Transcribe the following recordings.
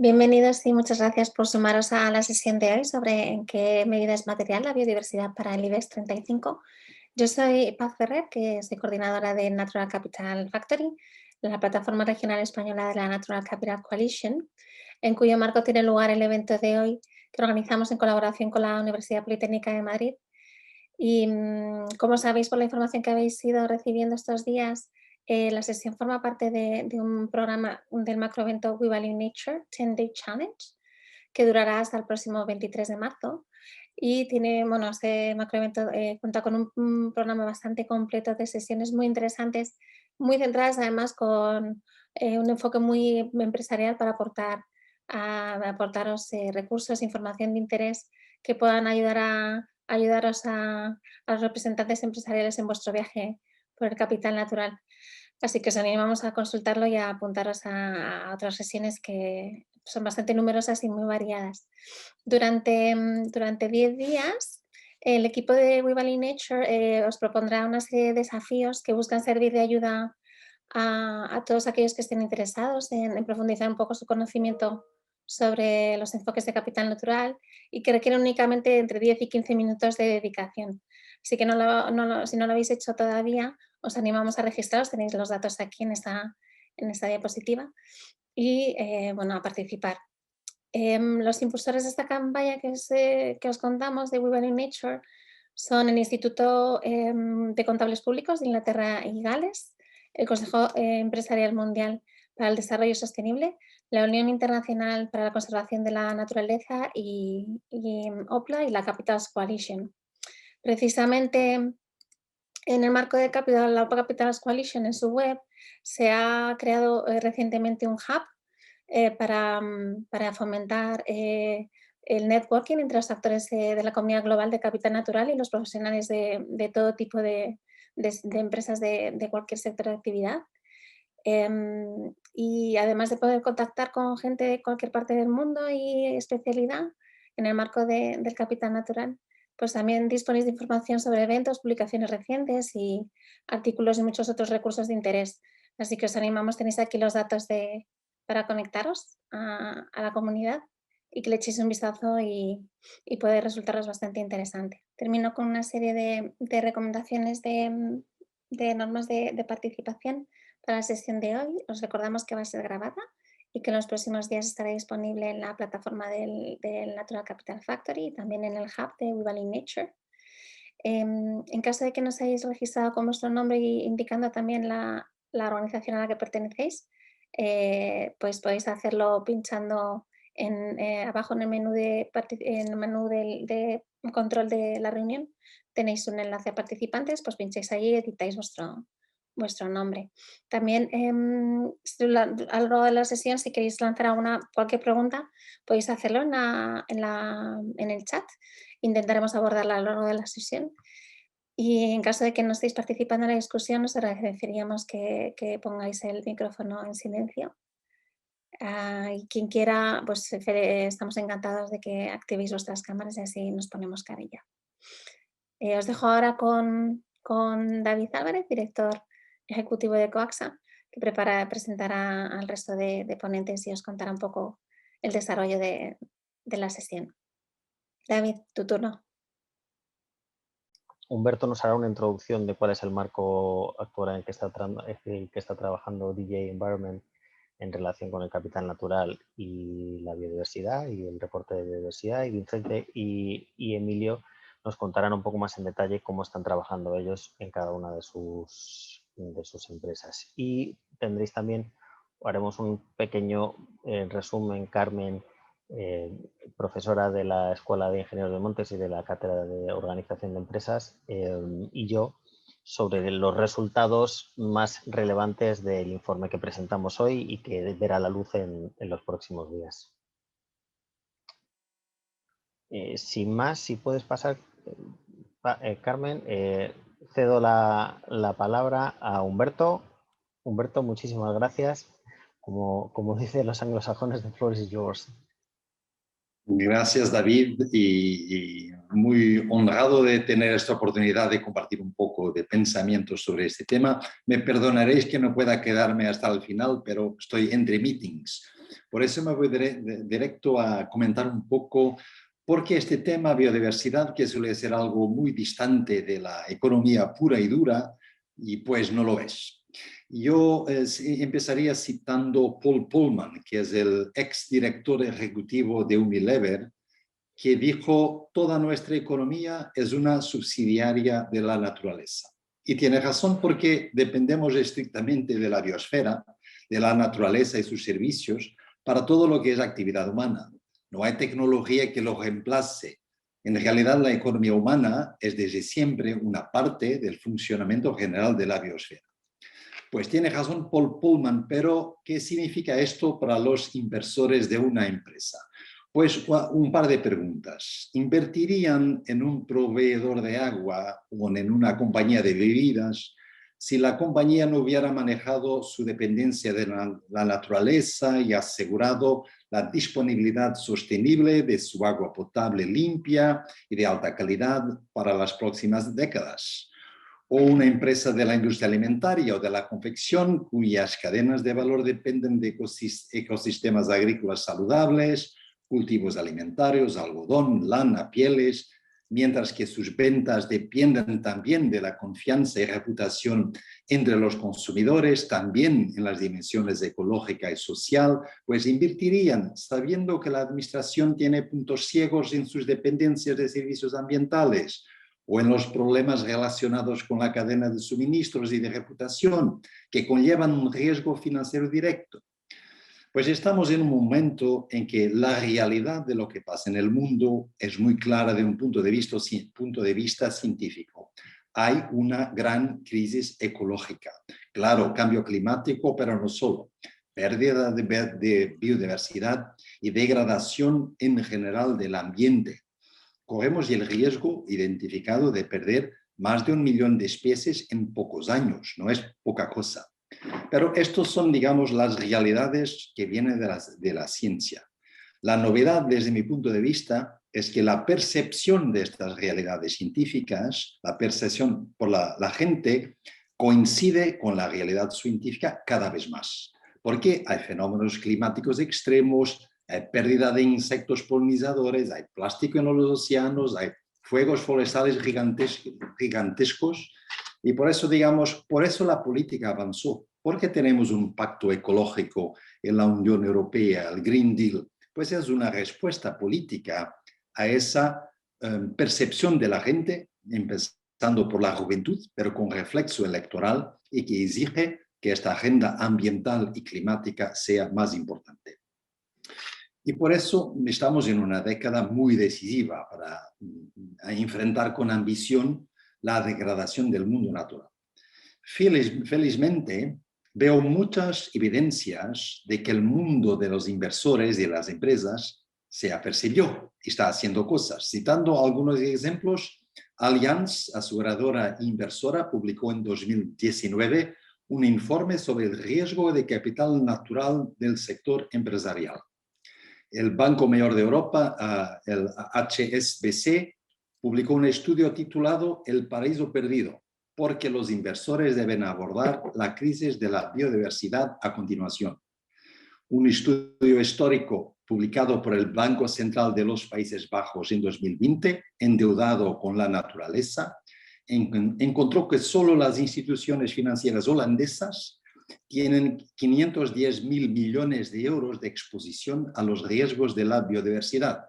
Bienvenidos y muchas gracias por sumaros a la sesión de hoy sobre en qué medida es material la biodiversidad para el IBEX 35. Yo soy Paz Ferrer, que soy coordinadora de Natural Capital Factory, la plataforma regional española de la Natural Capital Coalition, en cuyo marco tiene lugar el evento de hoy que organizamos en colaboración con la Universidad Politécnica de Madrid. Y como sabéis por la información que habéis ido recibiendo estos días, la sesión forma parte de un programa del macroevento We Value Nature 10-Day Challenge, que durará hasta el próximo 23 de marzo. Y tiene, bueno, este macroevento cuenta con un programa bastante completo de sesiones muy interesantes, muy centradas además con un enfoque muy empresarial para aportaros recursos, información de interés que puedan ayudaros a los representantes empresariales en vuestro viaje por el capital natural. Así que os animamos a consultarlo y a apuntaros a otras sesiones que son bastante numerosas y muy variadas. Durante 10 días, el equipo de We Value Nature os propondrá una serie de desafíos que buscan servir de ayuda a todos aquellos que estén interesados en profundizar un poco su conocimiento sobre los enfoques de capital natural y que requieren únicamente entre 10 y 15 minutos de dedicación. Así que si no lo habéis hecho todavía, os animamos a registraros, tenéis los datos aquí en esta diapositiva y bueno, a participar. Los impulsores de esta campaña que os contamos de We Value Nature son el Instituto de Contables Públicos de Inglaterra y Gales, el Consejo Empresarial Mundial para el Desarrollo Sostenible, la Unión Internacional para la Conservación de la Naturaleza y OPLA y la Capitals Coalition. Precisamente en el marco de la OPLA Capitals Coalition, en su web, se ha creado recientemente un hub para fomentar el networking entre los actores de la comunidad global de capital natural y los profesionales de todo tipo de empresas de cualquier sector de actividad. Y además de poder contactar con gente de cualquier parte del mundo y especialidad en el marco del capital natural, pues también disponéis de información sobre eventos, publicaciones recientes y artículos y muchos otros recursos de interés. Así que os animamos, tenéis aquí los datos para conectaros a la comunidad y que le echéis un vistazo y puede resultaros bastante interesante. Termino con una serie de recomendaciones de normas de participación para la sesión de hoy. Os recordamos que va a ser grabada y que en los próximos días estará disponible en la plataforma del Natural Capital Factory y también en el hub de We Value Nature. En caso de que no os hayáis registrado con vuestro nombre y indicando también la organización a la que pertenecéis, pues podéis hacerlo pinchando abajo en el menú, de control de la reunión. Tenéis un enlace a participantes, pues pincháis allí y editáis vuestro nombre. También a lo largo de la sesión, si queréis lanzar cualquier pregunta, podéis hacerlo en el chat. Intentaremos abordarla a lo largo de la sesión. Y en caso de que no estéis participando en la discusión, os agradeceríamos que pongáis el micrófono en silencio. Y quien quiera, pues estamos encantados de que activéis vuestras cámaras y así nos ponemos carilla. Os dejo ahora con David Álvarez, director ejecutivo de Coaxa, que presentará al resto de ponentes y os contará un poco el desarrollo de la sesión. David, tu turno. Humberto nos hará una introducción de cuál es el marco actual en el que está trabajando DJ Environment en relación con el capital natural y la biodiversidad y el reporte de biodiversidad. Y Vicente y Emilio nos contarán un poco más en detalle cómo están trabajando ellos en cada una de sus empresas. Y tendréis también, haremos un pequeño resumen, Carmen, profesora de la Escuela de Ingenieros de Montes y de la Cátedra de Organización de Empresas, y yo, sobre los resultados más relevantes del informe que presentamos hoy y que verá la luz en los próximos días. Sin más, si puedes pasar, Carmen, cedo la palabra a Humberto. Humberto, muchísimas gracias. Como dicen los anglosajones, the floor is yours. Gracias, David, y muy honrado de tener esta oportunidad de compartir un poco de pensamiento sobre este tema. Me perdonaréis que no pueda quedarme hasta el final, pero estoy entre meetings. Por eso me voy directo a comentar un poco por qué este tema biodiversidad, que suele ser algo muy distante de la economía pura y dura, y pues no lo es. Yo empezaría citando Paul Polman, que es el exdirector ejecutivo de Unilever, que dijo: toda nuestra economía es una subsidiaria de la naturaleza. Y tiene razón, porque dependemos estrictamente de la biosfera, de la naturaleza y sus servicios para todo lo que es actividad humana. No hay tecnología que lo reemplace. En realidad, la economía humana es desde siempre una parte del funcionamiento general de la biosfera. Pues tiene razón Paul Polman, pero ¿qué significa esto para los inversores de una empresa? Pues un par de preguntas. ¿Invertirían en un proveedor de agua o en una compañía de bebidas si la compañía no hubiera manejado su dependencia de la naturaleza y asegurado la disponibilidad sostenible de su agua potable limpia y de alta calidad para las próximas décadas? O una empresa de la industria alimentaria o de la confección cuyas cadenas de valor dependen de ecosistemas agrícolas saludables, cultivos alimentarios, algodón, lana, pieles, mientras que sus ventas dependen también de la confianza y reputación entre los consumidores, también en las dimensiones ecológica y social, pues invertirían sabiendo que la administración tiene puntos ciegos en sus dependencias de servicios ambientales, o en los problemas relacionados con la cadena de suministros y de reputación, que conllevan un riesgo financiero directo. Pues estamos en un momento en que la realidad de lo que pasa en el mundo es muy clara de un punto de vista científico. Hay una gran crisis ecológica. Claro, cambio climático, pero no solo. Pérdida de biodiversidad y degradación en general del ambiente. Corremos el riesgo identificado de perder más de 1 millón de especies en pocos años. No es poca cosa. Pero estos son, digamos, las realidades que vienen de la ciencia. La novedad, desde mi punto de vista, es que la percepción de estas realidades científicas, la percepción por la gente, coincide con la realidad científica cada vez más. Porque hay fenómenos climáticos extremos, hay pérdida de insectos polinizadores, hay plástico en los océanos, hay fuegos forestales gigantescos. Y por eso, digamos, por eso la política avanzó. Porque tenemos un pacto ecológico en la Unión Europea, el Green Deal. Pues es una respuesta política a esa percepción de la gente, empezando por la juventud, pero con reflexo electoral, y que exige que esta agenda ambiental y climática sea más importante. Y por eso estamos en una década muy decisiva para enfrentar con ambición la degradación del mundo natural. Felizmente, veo muchas evidencias de que el mundo de los inversores y de las empresas se apercibió y está haciendo cosas. Citando algunos ejemplos, Allianz, aseguradora e inversora, publicó en 2019 un informe sobre el riesgo de capital natural del sector empresarial. El Banco Mayor de Europa, el HSBC, publicó un estudio titulado El paraíso perdido, porque los inversores deben abordar la crisis de la biodiversidad a continuación. Un estudio histórico publicado por el Banco Central de los Países Bajos en 2020, endeudado con la naturaleza, encontró que solo las instituciones financieras holandesas tienen 510.000 millones de euros de exposición a los riesgos de la biodiversidad.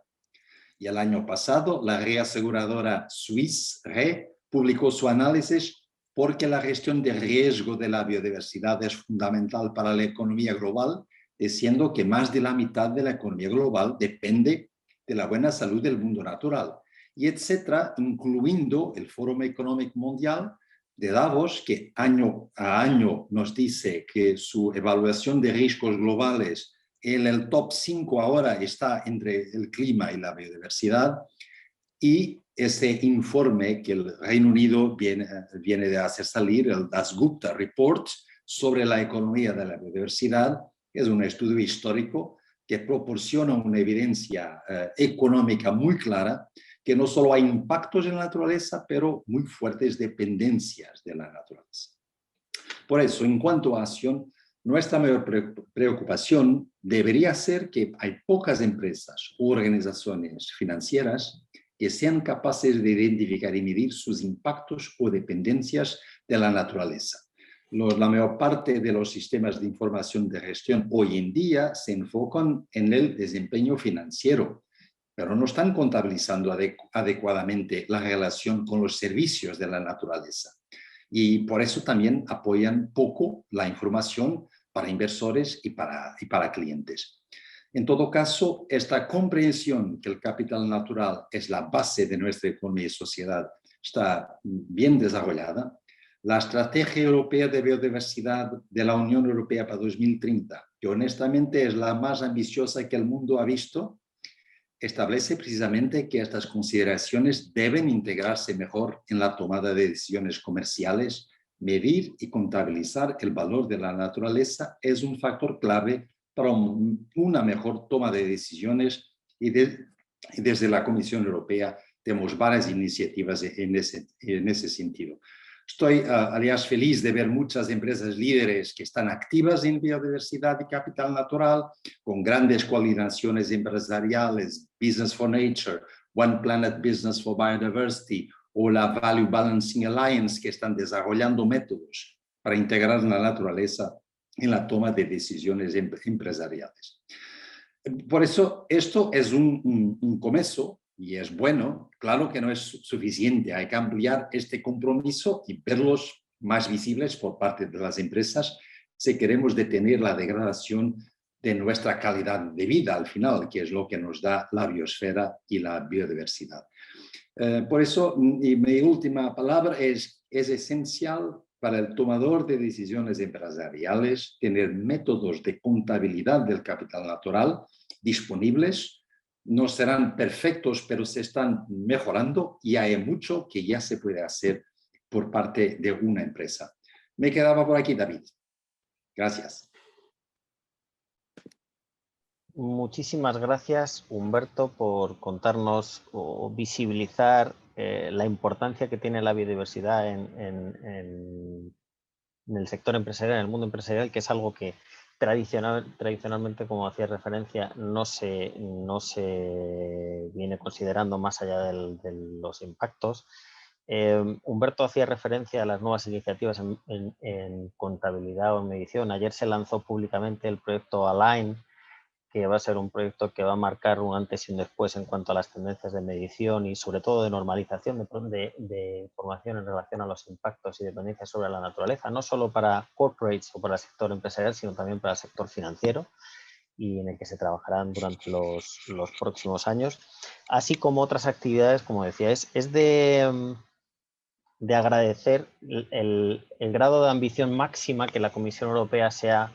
Y el año pasado, la reaseguradora Swiss Re publicó su análisis porque la gestión de riesgo de la biodiversidad es fundamental para la economía global, diciendo que más de la mitad de la economía global depende de la buena salud del mundo natural, y etcétera, incluyendo el Foro Económico Mundial de Davos, que año a año nos dice que su evaluación de riesgos globales en el top 5 ahora está entre el clima y la biodiversidad, y ese informe que el Reino Unido viene de hacer salir, el Dasgupta Report, sobre la economía de la biodiversidad, es un estudio histórico que proporciona una evidencia económica muy clara, que no solo hay impactos en la naturaleza, pero muy fuertes dependencias de la naturaleza. Por eso, en cuanto a acción, Nuestra mayor preocupación debería ser que hay pocas empresas o organizaciones financieras que sean capaces de identificar y medir sus impactos o dependencias de la naturaleza. La mayor parte de los sistemas de información de gestión hoy en día se enfocan en el desempeño financiero, pero no están contabilizando adecuadamente la relación con los servicios de la naturaleza. Y por eso también apoyan poco la información para inversores y para clientes. En todo caso, esta comprensión que el capital natural es la base de nuestra economía y sociedad está bien desarrollada. La Estrategia Europea de Biodiversidad de la Unión Europea para 2030, que honestamente es la más ambiciosa que el mundo ha visto, establece precisamente que estas consideraciones deben integrarse mejor en la tomada de decisiones comerciales. Medir y contabilizar el valor de la naturaleza es un factor clave para una mejor toma de decisiones y desde la Comisión Europea tenemos varias iniciativas en ese sentido. Estoy, aliás, feliz de ver muchas empresas líderes que están activas en biodiversidad y capital natural, con grandes coaliciones empresariales, Business for Nature, One Planet Business for Biodiversity o la Value Balancing Alliance, que están desarrollando métodos para integrar la naturaleza en la toma de decisiones empresariales. Por eso, esto es un comienzo. Y es bueno, claro que no es suficiente, hay que ampliar este compromiso y verlos más visibles por parte de las empresas si queremos detener la degradación de nuestra calidad de vida al final, que es lo que nos da la biosfera y la biodiversidad. Por eso, y mi última palabra es esencial para el tomador de decisiones empresariales tener métodos de contabilidad del capital natural disponibles. No serán perfectos, pero se están mejorando y hay mucho que ya se puede hacer por parte de una empresa. Me quedaba por aquí, David. Gracias. Muchísimas gracias, Humberto, por contarnos o visibilizar la importancia que tiene la biodiversidad en el sector empresarial, en el mundo empresarial, que es algo que tradicionalmente, como hacía referencia, no se viene considerando más allá de los impactos. Humberto hacía referencia a las nuevas iniciativas en contabilidad o en medición. Ayer se lanzó públicamente el proyecto Align, que va a ser un proyecto que va a marcar un antes y un después en cuanto a las tendencias de medición y sobre todo de normalización de información en relación a los impactos y dependencias sobre la naturaleza, no solo para corporates o para el sector empresarial, sino también para el sector financiero, y en el que se trabajarán durante los próximos años, así como otras actividades, como decía, es de agradecer el grado de ambición máxima que la Comisión Europea se ha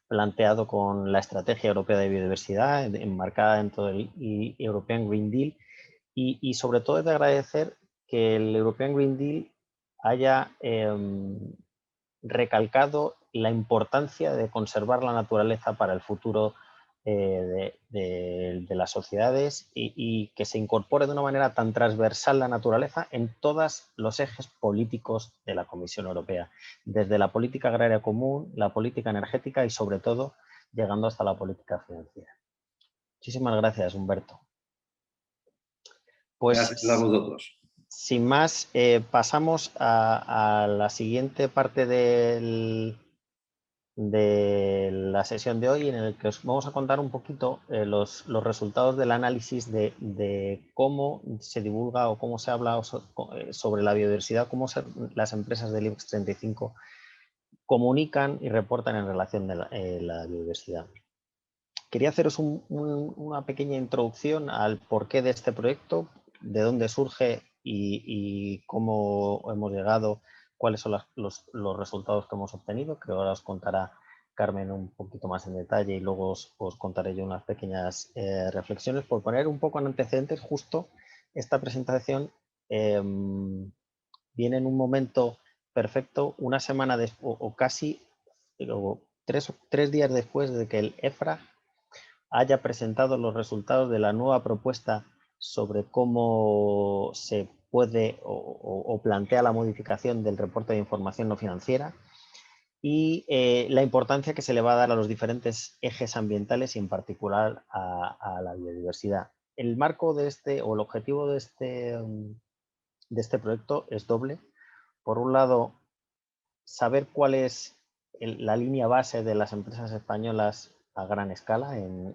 planteado con la Estrategia Europea de Biodiversidad, enmarcada dentro del European Green Deal, y sobre todo es de agradecer que el European Green Deal haya recalcado la importancia de conservar la naturaleza para el futuro de las sociedades y que se incorpore de una manera tan transversal la naturaleza en todos los ejes políticos de la Comisión Europea, desde la política agraria común, la política energética y sobre todo llegando hasta la política financiera. Muchísimas gracias, Humberto. Pues, gracias a vosotros. Sin más, pasamos a la siguiente parte de la sesión de hoy, en el que os vamos a contar un poquito los resultados del análisis de cómo se divulga o cómo se habla sobre la biodiversidad, cómo las empresas del IBEX 35 comunican y reportan en relación a la biodiversidad. Quería haceros una pequeña introducción al porqué de este proyecto, de dónde surge y cómo hemos llegado, cuáles son los resultados que hemos obtenido, que ahora os contará Carmen un poquito más en detalle y luego os contaré yo unas pequeñas reflexiones. Por poner un poco en antecedentes, justo esta presentación viene en un momento perfecto, una semana después, o casi tres días después de que el EFRA haya presentado los resultados de la nueva propuesta sobre cómo se puede o plantea la modificación del reporte de información no financiera, y la importancia que se le va a dar a los diferentes ejes ambientales y en particular a la biodiversidad. El marco de o el objetivo de este proyecto es doble. Por un lado, saber cuál es la línea base de las empresas españolas a gran escala, en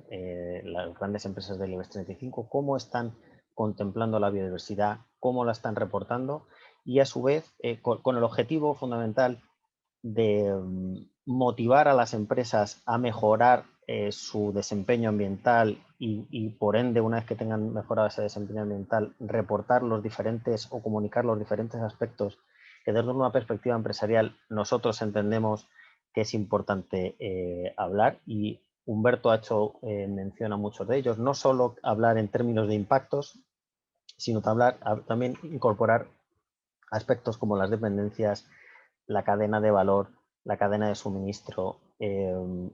las grandes empresas del IBEX 35, cómo están contemplando la biodiversidad, cómo la están reportando y a su vez con el objetivo fundamental de motivar a las empresas a mejorar su desempeño ambiental y por ende, una vez que tengan mejorado ese desempeño ambiental, reportar los diferentes o comunicar los diferentes aspectos que desde una perspectiva empresarial nosotros entendemos que es importante hablar, y Humberto ha hecho mención a muchos de ellos, no solo hablar en términos de impactos, sino también incorporar aspectos como las dependencias, la cadena de valor, la cadena de suministro,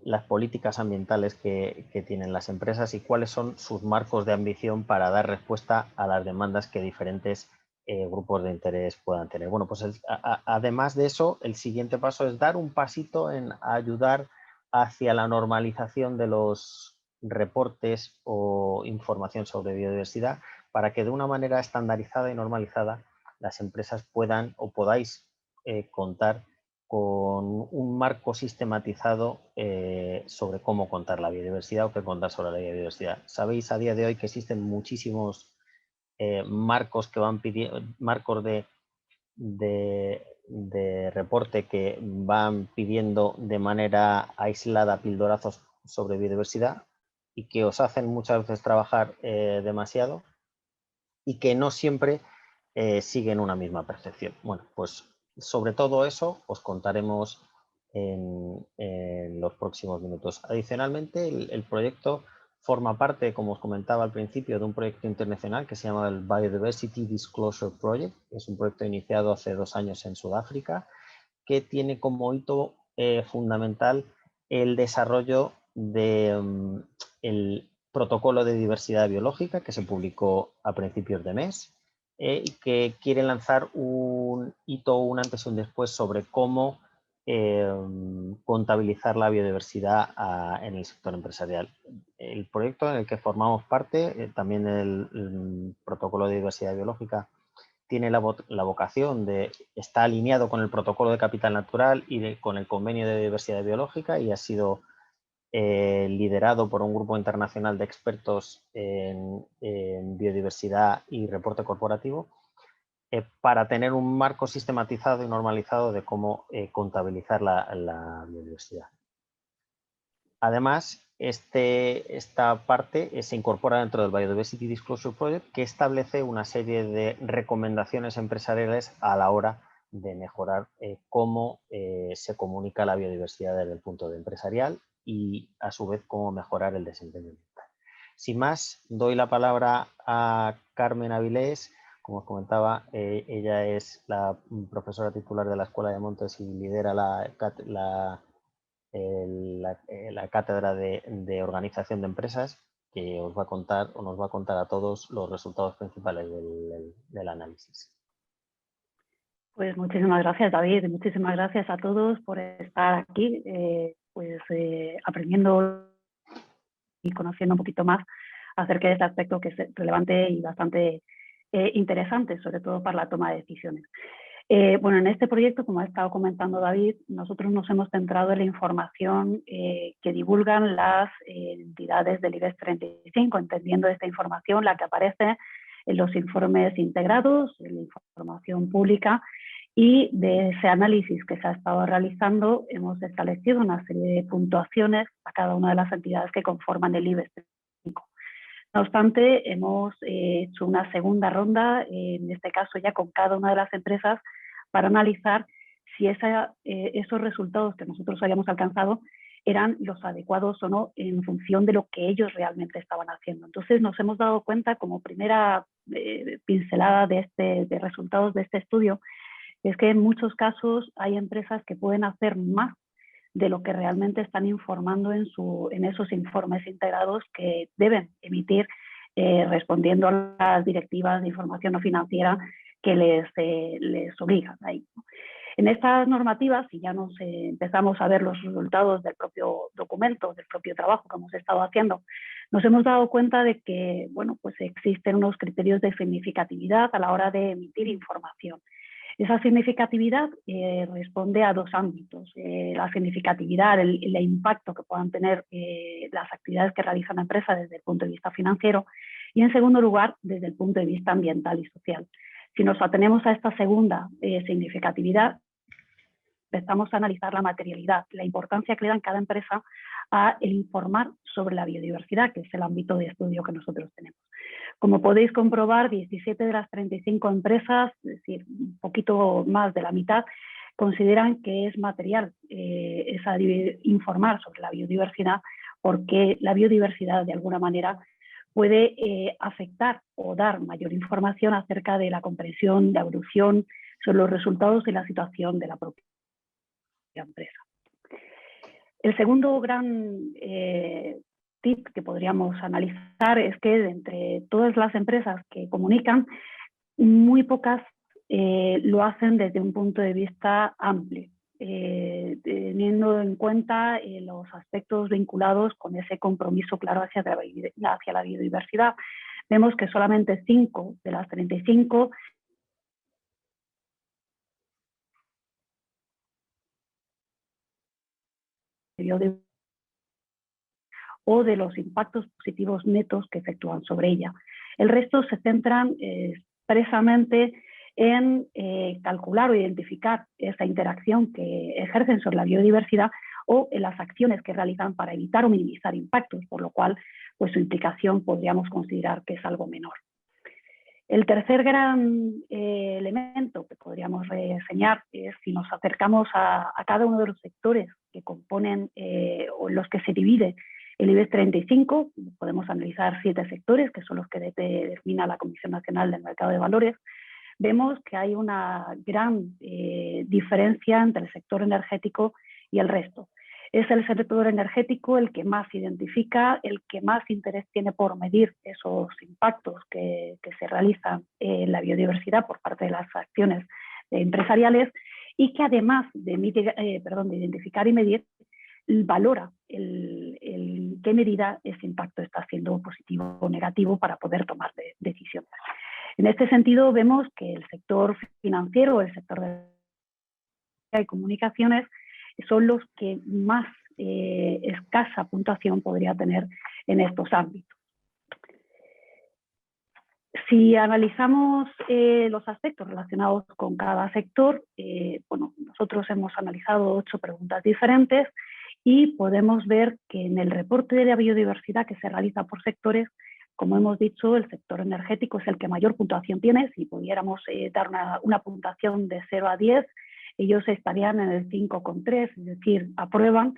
las políticas ambientales que tienen las empresas y cuáles son sus marcos de ambición para dar respuesta a las demandas que diferentes grupos de interés puedan tener. Bueno, pues además de eso, el siguiente paso es dar un pasito en ayudar hacia la normalización de los reportes o información sobre biodiversidad para que de una manera estandarizada y normalizada las empresas puedan o podáis contar con un marco sistematizado sobre cómo contar la biodiversidad o qué contar sobre la biodiversidad. Sabéis a día de hoy que existen muchísimos marcos que van pidiendo, marcos de reporte que van pidiendo de manera aislada pildorazos sobre biodiversidad y que os hacen muchas veces trabajar demasiado y que no siempre siguen una misma percepción. Bueno, pues sobre todo eso os contaremos en los próximos minutos. Adicionalmente, el proyecto forma parte, como os comentaba al principio, de un proyecto internacional que se llama el Biodiversity Disclosure Project. Es un proyecto iniciado hace 2 años en Sudáfrica que tiene como hito fundamental el desarrollo del protocolo de diversidad biológica que se publicó a principios de mes y que quiere lanzar un hito, un antes y un después sobre cómo contabilizar la biodiversidad en el sector empresarial. El proyecto en el que formamos parte, también el protocolo de diversidad biológica, tiene la vocación de estar alineado con el protocolo de capital natural y con el convenio de diversidad biológica, y ha sido liderado por un grupo internacional de expertos en biodiversidad y reporte corporativo para tener un marco sistematizado y normalizado de cómo contabilizar la biodiversidad. Además, esta parte se incorpora dentro del Biodiversity Disclosure Project, que establece una serie de recomendaciones empresariales a la hora de mejorar cómo se comunica la biodiversidad desde el punto de empresarial y, a su vez, cómo mejorar el desempeño ambiental. Sin más, doy la palabra a Carmen Avilés. Como os comentaba, ella es la profesora titular de la Escuela de Montes y lidera la cátedra de organización de empresas, que os va a contar o nos va a contar a todos los resultados principales del análisis. Pues muchísimas gracias, David, y muchísimas gracias a todos por estar aquí, aprendiendo y conociendo un poquito más acerca de este aspecto que es relevante y bastante interesante, sobre todo para la toma de decisiones. Bueno, en este proyecto, como ha estado comentando David, nosotros nos hemos centrado en la información que divulgan las entidades del IBEX 35, entendiendo esta información, la que aparece en los informes integrados, en la información pública, y de ese análisis que se ha estado realizando hemos establecido una serie de puntuaciones a cada una de las entidades que conforman el IBEX 35. No obstante, hemos hecho una segunda ronda, en este caso ya con cada una de las empresas, para analizar si esos resultados que nosotros habíamos alcanzado eran los adecuados o no en función de lo que ellos realmente estaban haciendo. Entonces nos hemos dado cuenta, como primera pincelada de resultados de este estudio, es que en muchos casos hay empresas que pueden hacer más de lo que realmente están informando en esos informes integrados que deben emitir respondiendo a las directivas de información no financiera que les obligan ahí. En estas normativas, si ya nos empezamos a ver los resultados del propio documento, del propio trabajo que hemos estado haciendo, nos hemos dado cuenta de que, bueno, pues existen unos criterios de significatividad a la hora de emitir información. Esa significatividad responde a dos ámbitos: la significatividad, el impacto que puedan tener las actividades que realiza la empresa desde el punto de vista financiero, y en segundo lugar, desde el punto de vista ambiental y social. Si nos atenemos a esta segunda significatividad, empezamos a analizar la materialidad, la importancia que le da en cada empresa a el informar sobre la biodiversidad, que es el ámbito de estudio que nosotros tenemos. Como podéis comprobar, 17 de las 35 empresas, es decir, un poquito más de la mitad, consideran que es material informar sobre la biodiversidad, porque la biodiversidad de alguna manera puede afectar o dar mayor información acerca de la comprensión, la evolución, sobre los resultados y la situación de la propia empresa. El segundo gran tip que podríamos analizar es que de entre todas las empresas que comunican, muy pocas lo hacen desde un punto de vista amplio, teniendo en cuenta los aspectos vinculados con ese compromiso claro hacia la biodiversidad. Vemos que solamente 5 de las 35 o de los impactos positivos netos que efectúan sobre ella. El resto se centran expresamente en calcular o identificar esa interacción que ejercen sobre la biodiversidad o en las acciones que realizan para evitar o minimizar impactos, por lo cual pues, su implicación podríamos considerar que es algo menor. El tercer gran elemento que podríamos reseñar es si nos acercamos a cada uno de los sectores que componen o en los que se divide el IBEX 35, podemos analizar 7 sectores, que son los que determina la Comisión Nacional del Mercado de Valores. Vemos que hay una gran diferencia entre el sector energético y el resto. Es el sector energético el que más identifica, el que más interés tiene por medir esos impactos que se realizan en la biodiversidad por parte de las acciones empresariales, y que además de identificar y medir, valora en qué medida ese impacto está siendo positivo o negativo para poder tomar decisiones. En este sentido, vemos que el sector financiero, el sector de comunicaciones, son los que más escasa puntuación podría tener en estos ámbitos. Si analizamos los aspectos relacionados con cada sector, bueno, nosotros hemos analizado 8 preguntas diferentes y podemos ver que en el reporte de la biodiversidad que se realiza por sectores, como hemos dicho, el sector energético es el que mayor puntuación tiene. Si pudiéramos dar una puntuación de 0 a 10, ellos estarían en el 5,3, es decir, aprueban,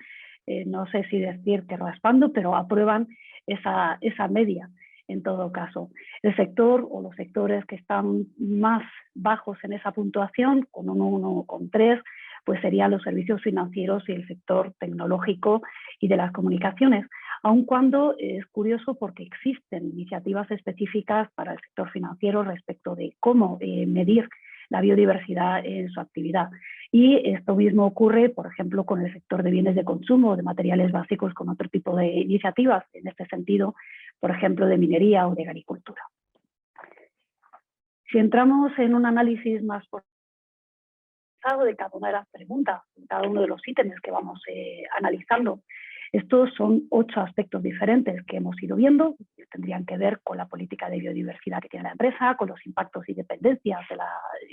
no sé si decir que raspando, pero aprueban esa media en todo caso. El sector o los sectores que están más bajos en esa puntuación, con un 1,3, pues serían los servicios financieros y el sector tecnológico y de las comunicaciones, aun cuando es curioso porque existen iniciativas específicas para el sector financiero respecto de cómo medir la biodiversidad en su actividad. Y esto mismo ocurre, por ejemplo, con el sector de bienes de consumo, de materiales básicos, con otro tipo de iniciativas, en este sentido, por ejemplo, de minería o de agricultura. Si entramos en un análisis más pormenorizado de cada una de las preguntas, de cada uno de los ítems que vamos analizando, estos son 8 aspectos diferentes que hemos ido viendo, que tendrían que ver con la política de biodiversidad que tiene la empresa, con los impactos y dependencias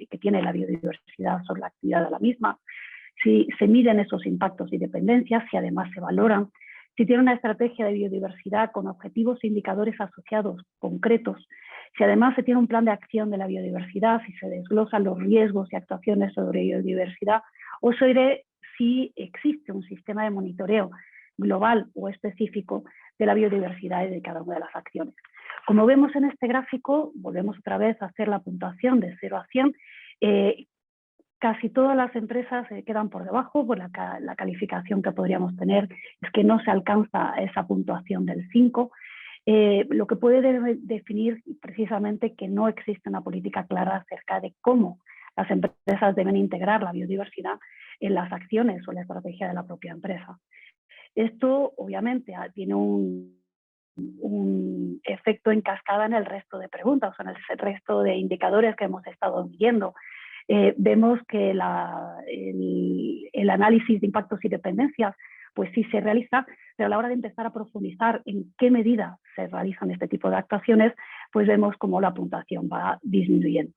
que tiene la biodiversidad sobre la actividad de la misma, si se miden esos impactos y dependencias, si además se valoran, si tiene una estrategia de biodiversidad con objetivos e indicadores asociados concretos, si además se tiene un plan de acción de la biodiversidad, si se desglosan los riesgos y actuaciones sobre biodiversidad, o sobre si existe un sistema de monitoreo global o específico de la biodiversidad y de cada una de las acciones. Como vemos en este gráfico, volvemos otra vez a hacer la puntuación de 0 a 100, casi todas las empresas quedan por debajo, pues la calificación que podríamos tener es que no se alcanza esa puntuación del 5, lo que puede definir precisamente que no existe una política clara acerca de cómo las empresas deben integrar la biodiversidad en las acciones o la estrategia de la propia empresa. Esto obviamente tiene un efecto en cascada en el resto de preguntas, o en el resto de indicadores que hemos estado viendo. Vemos que el análisis de impactos y dependencias pues sí se realiza, pero a la hora de empezar a profundizar en qué medida se realizan este tipo de actuaciones, pues vemos cómo la puntuación va disminuyendo.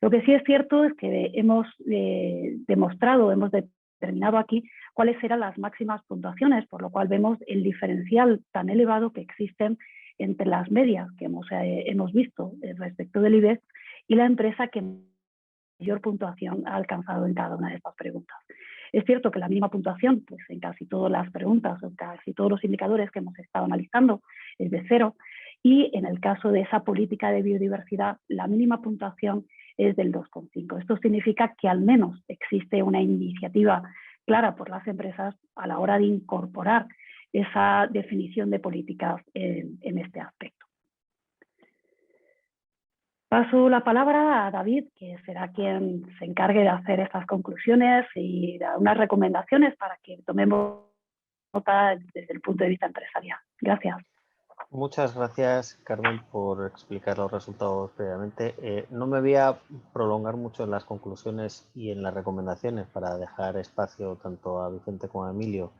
Lo que sí es cierto es que hemos demostrado, hemos determinado aquí cuáles eran las máximas puntuaciones, por lo cual vemos el diferencial tan elevado que existen entre las medias que hemos visto respecto del IBEX y la empresa que mayor puntuación ha alcanzado en cada una de estas preguntas. Es cierto que la mínima puntuación, pues en casi todas las preguntas o casi todos los indicadores que hemos estado analizando es de 0, y en el caso de esa política de biodiversidad, la mínima puntuación es del 2,5. Esto significa que al menos existe una iniciativa clara por las empresas a la hora de incorporar esa definición de políticas en este aspecto. Paso la palabra a David, que será quien se encargue de hacer estas conclusiones y dar unas recomendaciones para que tomemos nota desde el punto de vista empresarial. Gracias. Muchas gracias, Carmen, por explicar los resultados previamente. No me voy a prolongar mucho en las conclusiones y en las recomendaciones para dejar espacio tanto a Vicente como a Emilio,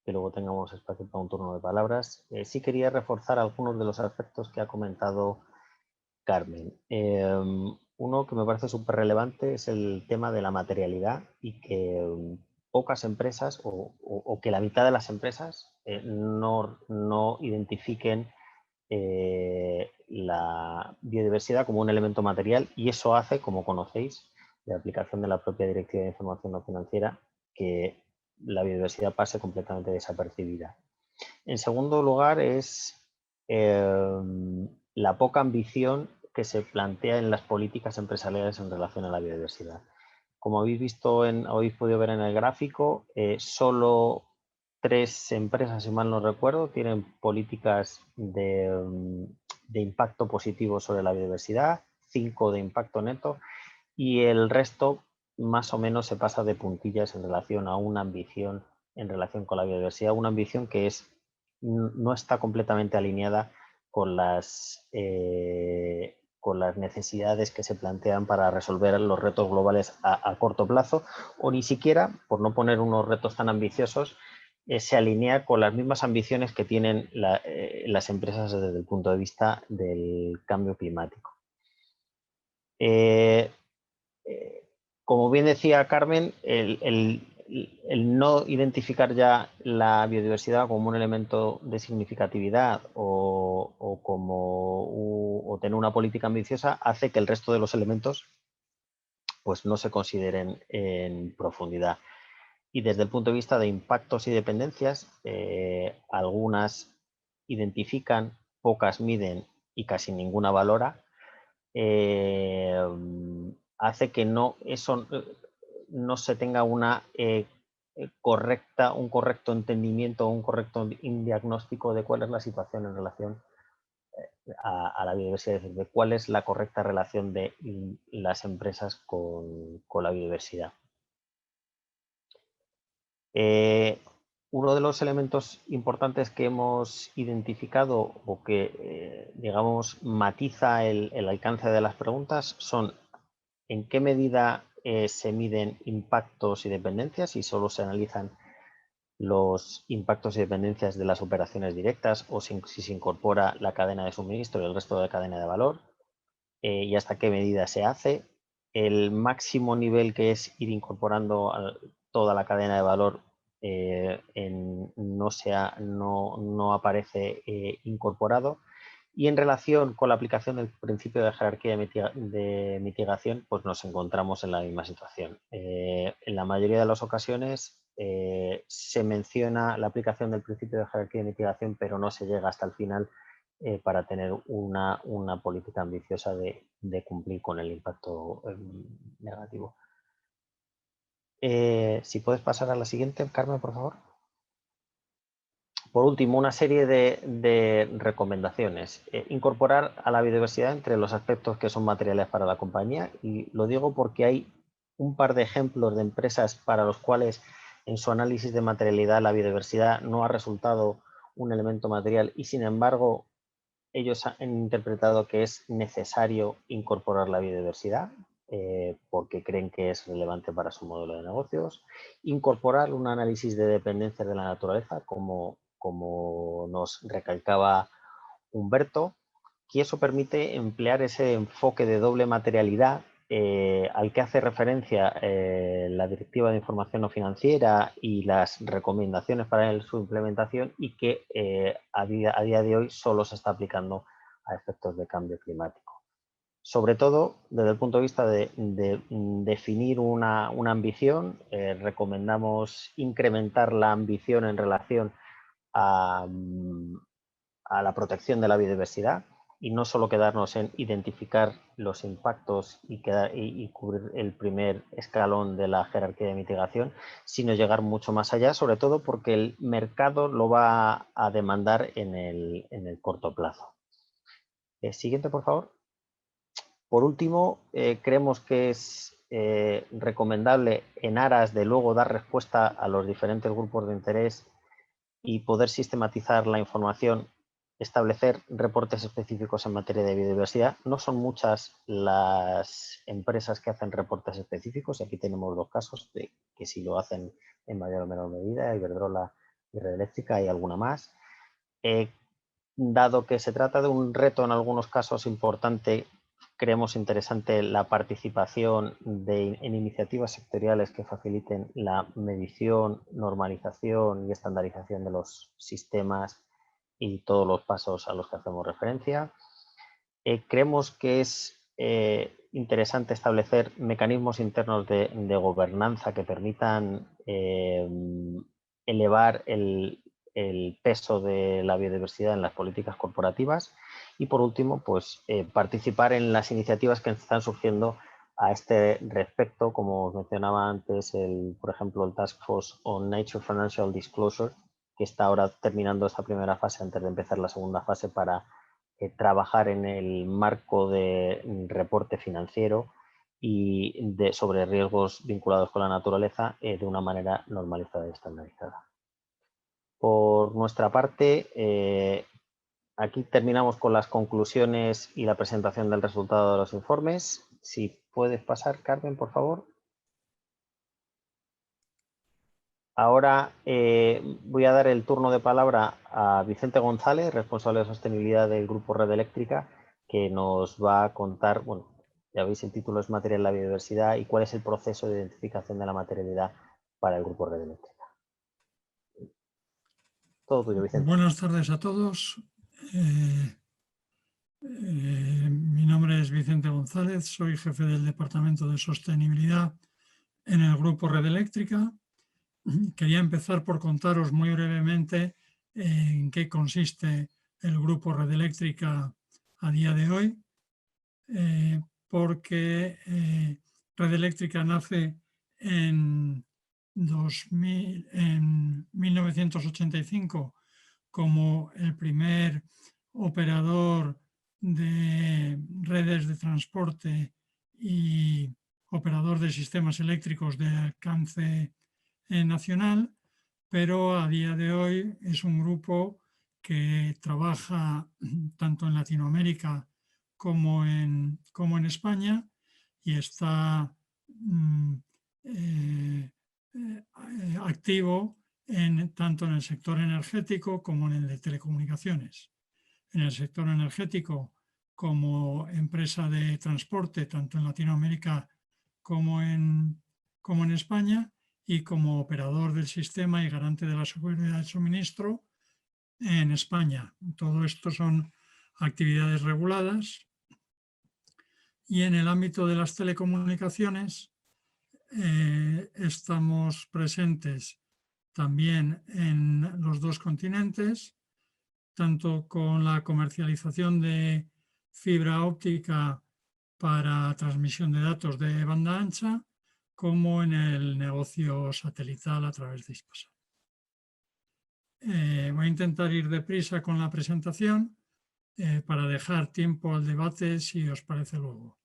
que luego tengamos espacio para un turno de palabras. Sí quería reforzar algunos de los aspectos que ha comentado Carmen. Uno que me parece súper relevante es el tema de la materialidad y que pocas empresas o que la mitad de las empresas no identifiquen la biodiversidad como un elemento material, y eso hace, como conocéis, de aplicación de la propia Directiva de Información No Financiera, que la biodiversidad pase completamente desapercibida. En segundo lugar es la poca ambición que se plantea en las políticas empresariales en relación a la biodiversidad. Como habéis podido ver en el gráfico, solo 3 empresas, si mal no recuerdo, tienen políticas de impacto positivo sobre la biodiversidad, 5 de impacto neto, y el resto más o menos se pasa de puntillas en relación a una ambición en relación con la biodiversidad, una ambición que no está completamente alineada con las necesidades que se plantean para resolver los retos globales a corto plazo, o ni siquiera, por no poner unos retos tan ambiciosos, se alinea con las mismas ambiciones que tienen las empresas desde el punto de vista del cambio climático. Como bien decía Carmen, el no identificar ya la biodiversidad como un elemento de significatividad o tener una política ambiciosa hace que el resto de los elementos pues no se consideren en profundidad. Y desde el punto de vista de impactos y dependencias, algunas identifican, pocas miden y casi ninguna valora, hace que eso no se tenga un correcto entendimiento, un correcto diagnóstico de cuál es la situación en relación a la biodiversidad, es decir, de cuál es la correcta relación de las empresas con la biodiversidad. Uno de los elementos importantes que hemos identificado o que, digamos, matiza el alcance de las preguntas son en qué medida se miden impactos y dependencias, y solo se analizan los impactos y dependencias de las operaciones directas o si se incorpora la cadena de suministro y el resto de la cadena de valor, y hasta qué medida se hace. El máximo nivel, que es ir incorporando toda la cadena de valor, no aparece incorporado. Y en relación con la aplicación del principio de jerarquía de mitigación, pues nos encontramos en la misma situación. En la mayoría de las ocasiones se menciona la aplicación del principio de jerarquía de mitigación, pero no se llega hasta el final para tener una política ambiciosa de cumplir con el impacto negativo. Si puedes pasar a la siguiente, Carmen, por favor. Por último, una serie de recomendaciones. Incorporar a la biodiversidad entre los aspectos que son materiales para la compañía, y lo digo porque hay un par de ejemplos de empresas para los cuales en su análisis de materialidad la biodiversidad no ha resultado un elemento material y sin embargo ellos han interpretado que es necesario incorporar la biodiversidad porque creen que es relevante para su modelo de negocios. Incorporar un análisis de dependencias de la naturaleza, como nos recalcaba Humberto, y eso permite emplear ese enfoque de doble materialidad al que hace referencia la Directiva de Información No Financiera y las recomendaciones para su implementación y que a día de hoy solo se está aplicando a efectos de cambio climático. Sobre todo, desde el punto de vista de definir una ambición, recomendamos incrementar la ambición en relación a la protección de la biodiversidad y no solo quedarnos en identificar los impactos y cubrir el primer escalón de la jerarquía de mitigación, sino llegar mucho más allá, sobre todo porque el mercado lo va a demandar en el corto plazo. Siguiente, por favor. Por último, creemos que es recomendable, en aras de luego dar respuesta a los diferentes grupos de interés y poder sistematizar la información, establecer reportes específicos en materia de biodiversidad. No son muchas las empresas que hacen reportes específicos, y aquí tenemos dos casos de que sí lo hacen en mayor o menor medida, Iberdrola y Red Eléctrica y alguna más. Dado que se trata de un reto en algunos casos importante, creemos interesante la participación en iniciativas sectoriales que faciliten la medición, normalización y estandarización de los sistemas y todos los pasos a los que hacemos referencia. Creemos que es interesante establecer mecanismos internos de gobernanza que permitan elevar el peso de la biodiversidad en las políticas corporativas y, por último, pues participar en las iniciativas que están surgiendo a este respecto, como os mencionaba antes, por ejemplo, el Task Force on Nature Financial Disclosure, que está ahora terminando esta primera fase antes de empezar la segunda fase para trabajar en el marco de reporte financiero y sobre riesgos vinculados con la naturaleza de una manera normalizada y estandarizada. Por nuestra parte, aquí terminamos con las conclusiones y la presentación del resultado de los informes. Si puedes pasar, Carmen, por favor. Ahora voy a dar el turno de palabra a Vicente González, responsable de sostenibilidad del Grupo Red Eléctrica, que nos va a contar, bueno, ya veis, el título es Materia en la biodiversidad y cuál es el proceso de identificación de la materialidad para el Grupo Red Eléctrica. Todo tuyo, Vicente. Buenas tardes a todos. Mi nombre es Vicente González, soy jefe del Departamento de Sostenibilidad en el Grupo Red Eléctrica. Quería empezar por contaros muy brevemente en qué consiste el Grupo Red Eléctrica a día de hoy, porque Red Eléctrica nace en 1985 como el primer operador de redes de transporte y operador de sistemas eléctricos de alcance nacional, pero a día de hoy es un grupo que trabaja tanto en Latinoamérica como en España y está activo tanto en el sector energético como en el de telecomunicaciones. En el sector energético como empresa de transporte, tanto en Latinoamérica como en España, y como operador del sistema y garante de la seguridad del suministro en España. Todo esto son actividades reguladas. Y en el ámbito de las telecomunicaciones estamos presentes también en los dos continentes, tanto con la comercialización de fibra óptica para transmisión de datos de banda ancha, como en el negocio satelital a través de Hispasat. Voy a intentar ir deprisa con la presentación para dejar tiempo al debate, si os parece luego.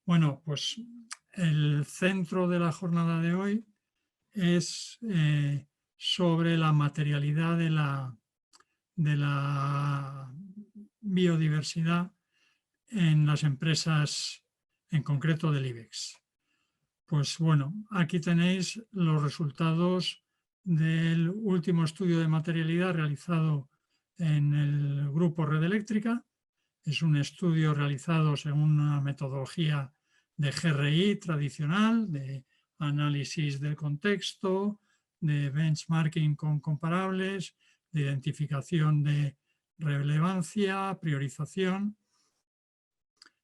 Bueno, pues el centro de la jornada de hoy es sobre la materialidad de la biodiversidad en las empresas, en concreto del IBEX. Pues bueno, aquí tenéis los resultados del último estudio de materialidad realizado en el grupo Red Eléctrica. Es un estudio realizado según una metodología de GRI tradicional, de análisis del contexto, de benchmarking con comparables, de identificación de relevancia, priorización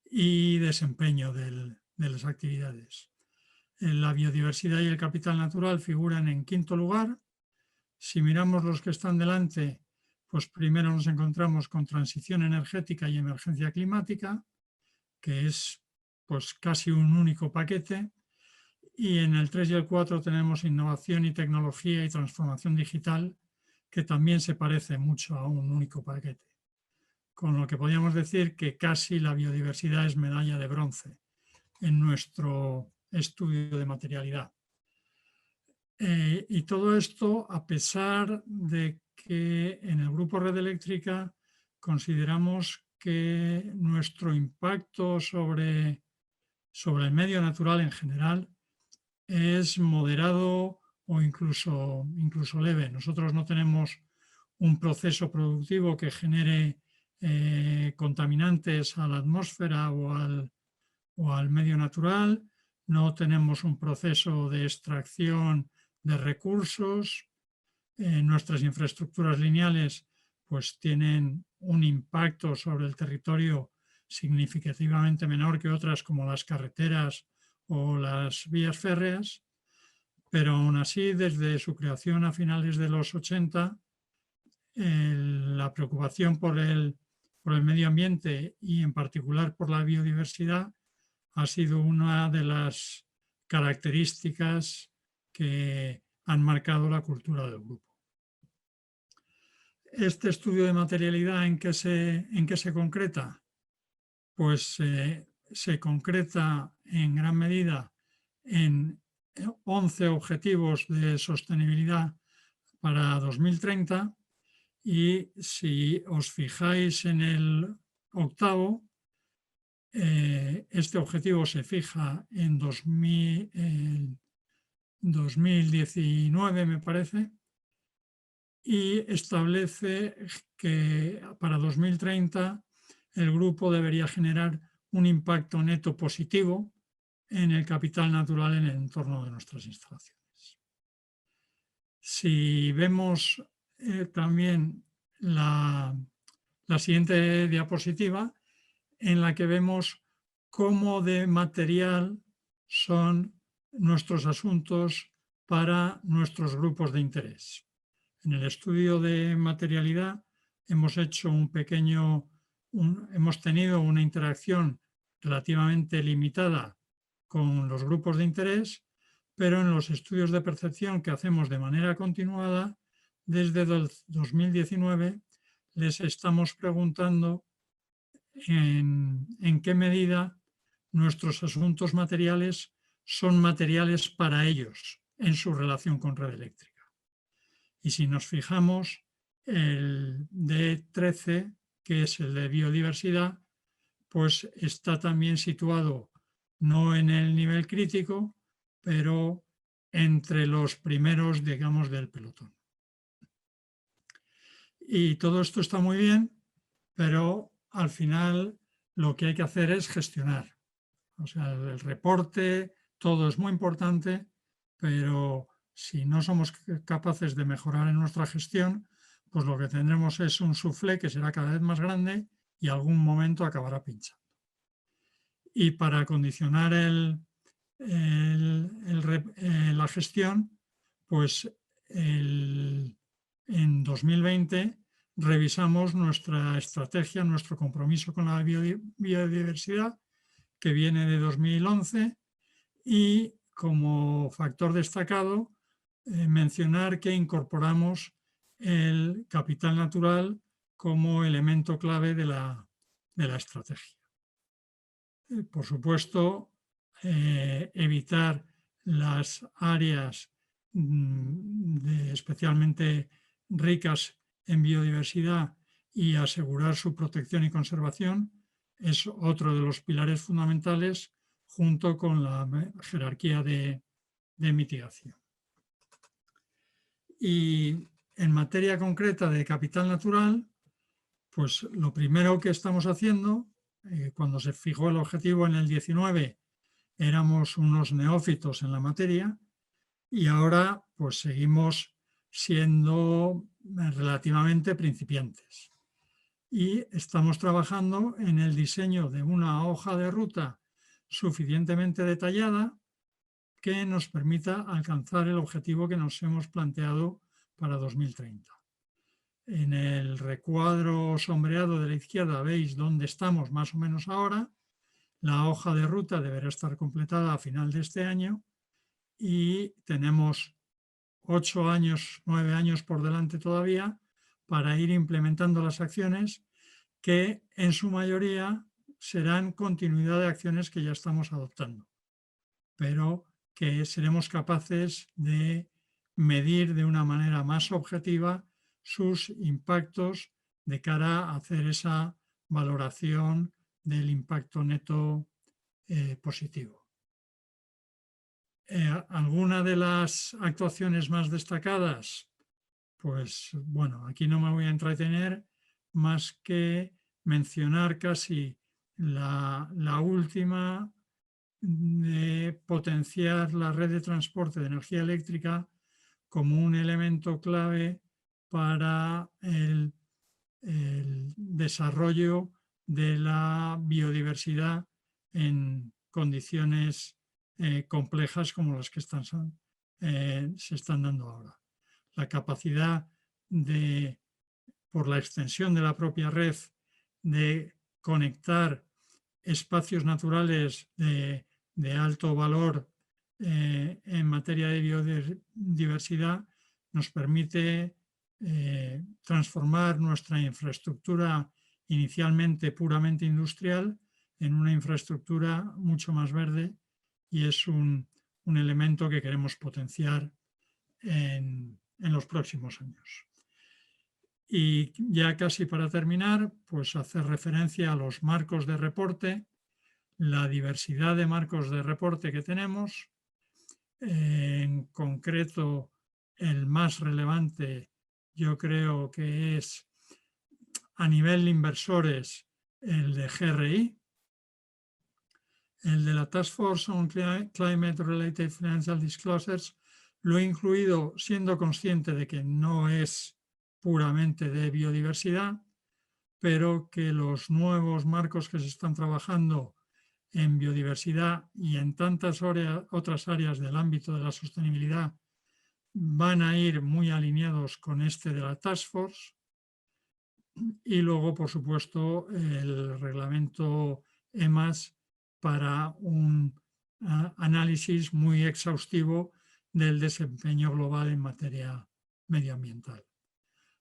y desempeño de las actividades. La biodiversidad y el capital natural figuran en quinto lugar. Si miramos los que están delante, pues primero nos encontramos con transición energética y emergencia climática, que es pues casi un único paquete. Y en el 3 y el 4 tenemos innovación y tecnología y transformación digital, que también se parece mucho a un único paquete. Con lo que podríamos decir que casi la biodiversidad es medalla de bronce en nuestro estudio de materialidad. Y todo esto a pesar de que en el grupo Red Eléctrica consideramos que nuestro impacto sobre el medio natural en general es moderado o incluso leve. Nosotros no tenemos un proceso productivo que genere contaminantes a la atmósfera o al medio natural. No tenemos un proceso de extracción de recursos. Nuestras infraestructuras lineales pues tienen un impacto sobre el territorio significativamente menor que otras como las carreteras o las vías férreas, pero aún así desde su creación a finales de los 80 la preocupación por el medio ambiente y en particular por la biodiversidad ha sido una de las características que han marcado la cultura del grupo. Este estudio de materialidad, ¿en qué se concreta? Pues se concreta en gran medida en 11 objetivos de sostenibilidad para 2030 y si os fijáis en el octavo, este objetivo se fija en 2019, me parece, y establece que para 2030 el grupo debería generar un impacto neto positivo en el capital natural en el entorno de nuestras instalaciones. Si vemos también la siguiente diapositiva, en la que vemos cómo de material son nuestros asuntos para nuestros grupos de interés. En el estudio de materialidad hemos hecho hemos tenido una interacción relativamente limitada con los grupos de interés, pero en los estudios de percepción que hacemos de manera continuada, desde 2019 les estamos preguntando en qué medida nuestros asuntos materiales son materiales para ellos en su relación con Red Eléctrica. Y si nos fijamos, el D13, que es el de biodiversidad, pues está también situado no en el nivel crítico, pero entre los primeros, digamos, del pelotón. Y todo esto está muy bien, pero al final lo que hay que hacer es gestionar. O sea, el reporte, todo es muy importante, pero si no somos capaces de mejorar en nuestra gestión, pues lo que tendremos es un soufflé que será cada vez más grande y algún momento acabará pinchando. Y para condicionar la gestión, pues en 2020 revisamos nuestra estrategia, nuestro compromiso con la biodiversidad, que viene de 2011, y como factor destacado, mencionar que incorporamos el capital natural como elemento clave de la estrategia. Por supuesto, evitar las áreas especialmente ricas en biodiversidad y asegurar su protección y conservación es otro de los pilares fundamentales junto con la jerarquía de mitigación. Y en materia concreta de capital natural, pues lo primero que estamos haciendo, cuando se fijó el objetivo en el 19, éramos unos neófitos en la materia y ahora pues seguimos siendo relativamente principiantes. Y estamos trabajando en el diseño de una hoja de ruta suficientemente detallada que nos permita alcanzar el objetivo que nos hemos planteado para 2030. En el recuadro sombreado de la izquierda veis dónde estamos más o menos ahora. La hoja de ruta deberá estar completada a final de este año y tenemos 8 años, 9 años por delante todavía para ir implementando las acciones que en su mayoría serán continuidad de acciones que ya estamos adoptando, pero que seremos capaces de medir de una manera más objetiva sus impactos de cara a hacer esa valoración del impacto neto positivo. ¿Alguna de las actuaciones más destacadas? Pues bueno, aquí no me voy a entretener más que mencionar casi la última de potenciar la red de transporte de energía eléctrica como un elemento clave para el desarrollo de la biodiversidad en condiciones complejas como las que se están dando ahora. La capacidad de, por la extensión de la propia red, de conectar espacios naturales de alto valor en materia de biodiversidad nos permite transformar nuestra infraestructura inicialmente puramente industrial en una infraestructura mucho más verde y es un elemento que queremos potenciar en los próximos años. Y ya casi para terminar, pues hacer referencia a los marcos de reporte, la diversidad de marcos de reporte que tenemos. En concreto, el más relevante yo creo que es a nivel de inversores el de GRI, el de la Task Force on Climate Related Financial Disclosures. Lo he incluido siendo consciente de que no es puramente de biodiversidad, pero que los nuevos marcos que se están trabajando en biodiversidad y en tantas otras áreas del ámbito de la sostenibilidad van a ir muy alineados con este de la Task Force. Y luego, por supuesto, el reglamento EMAS para un análisis muy exhaustivo del desempeño global en materia medioambiental.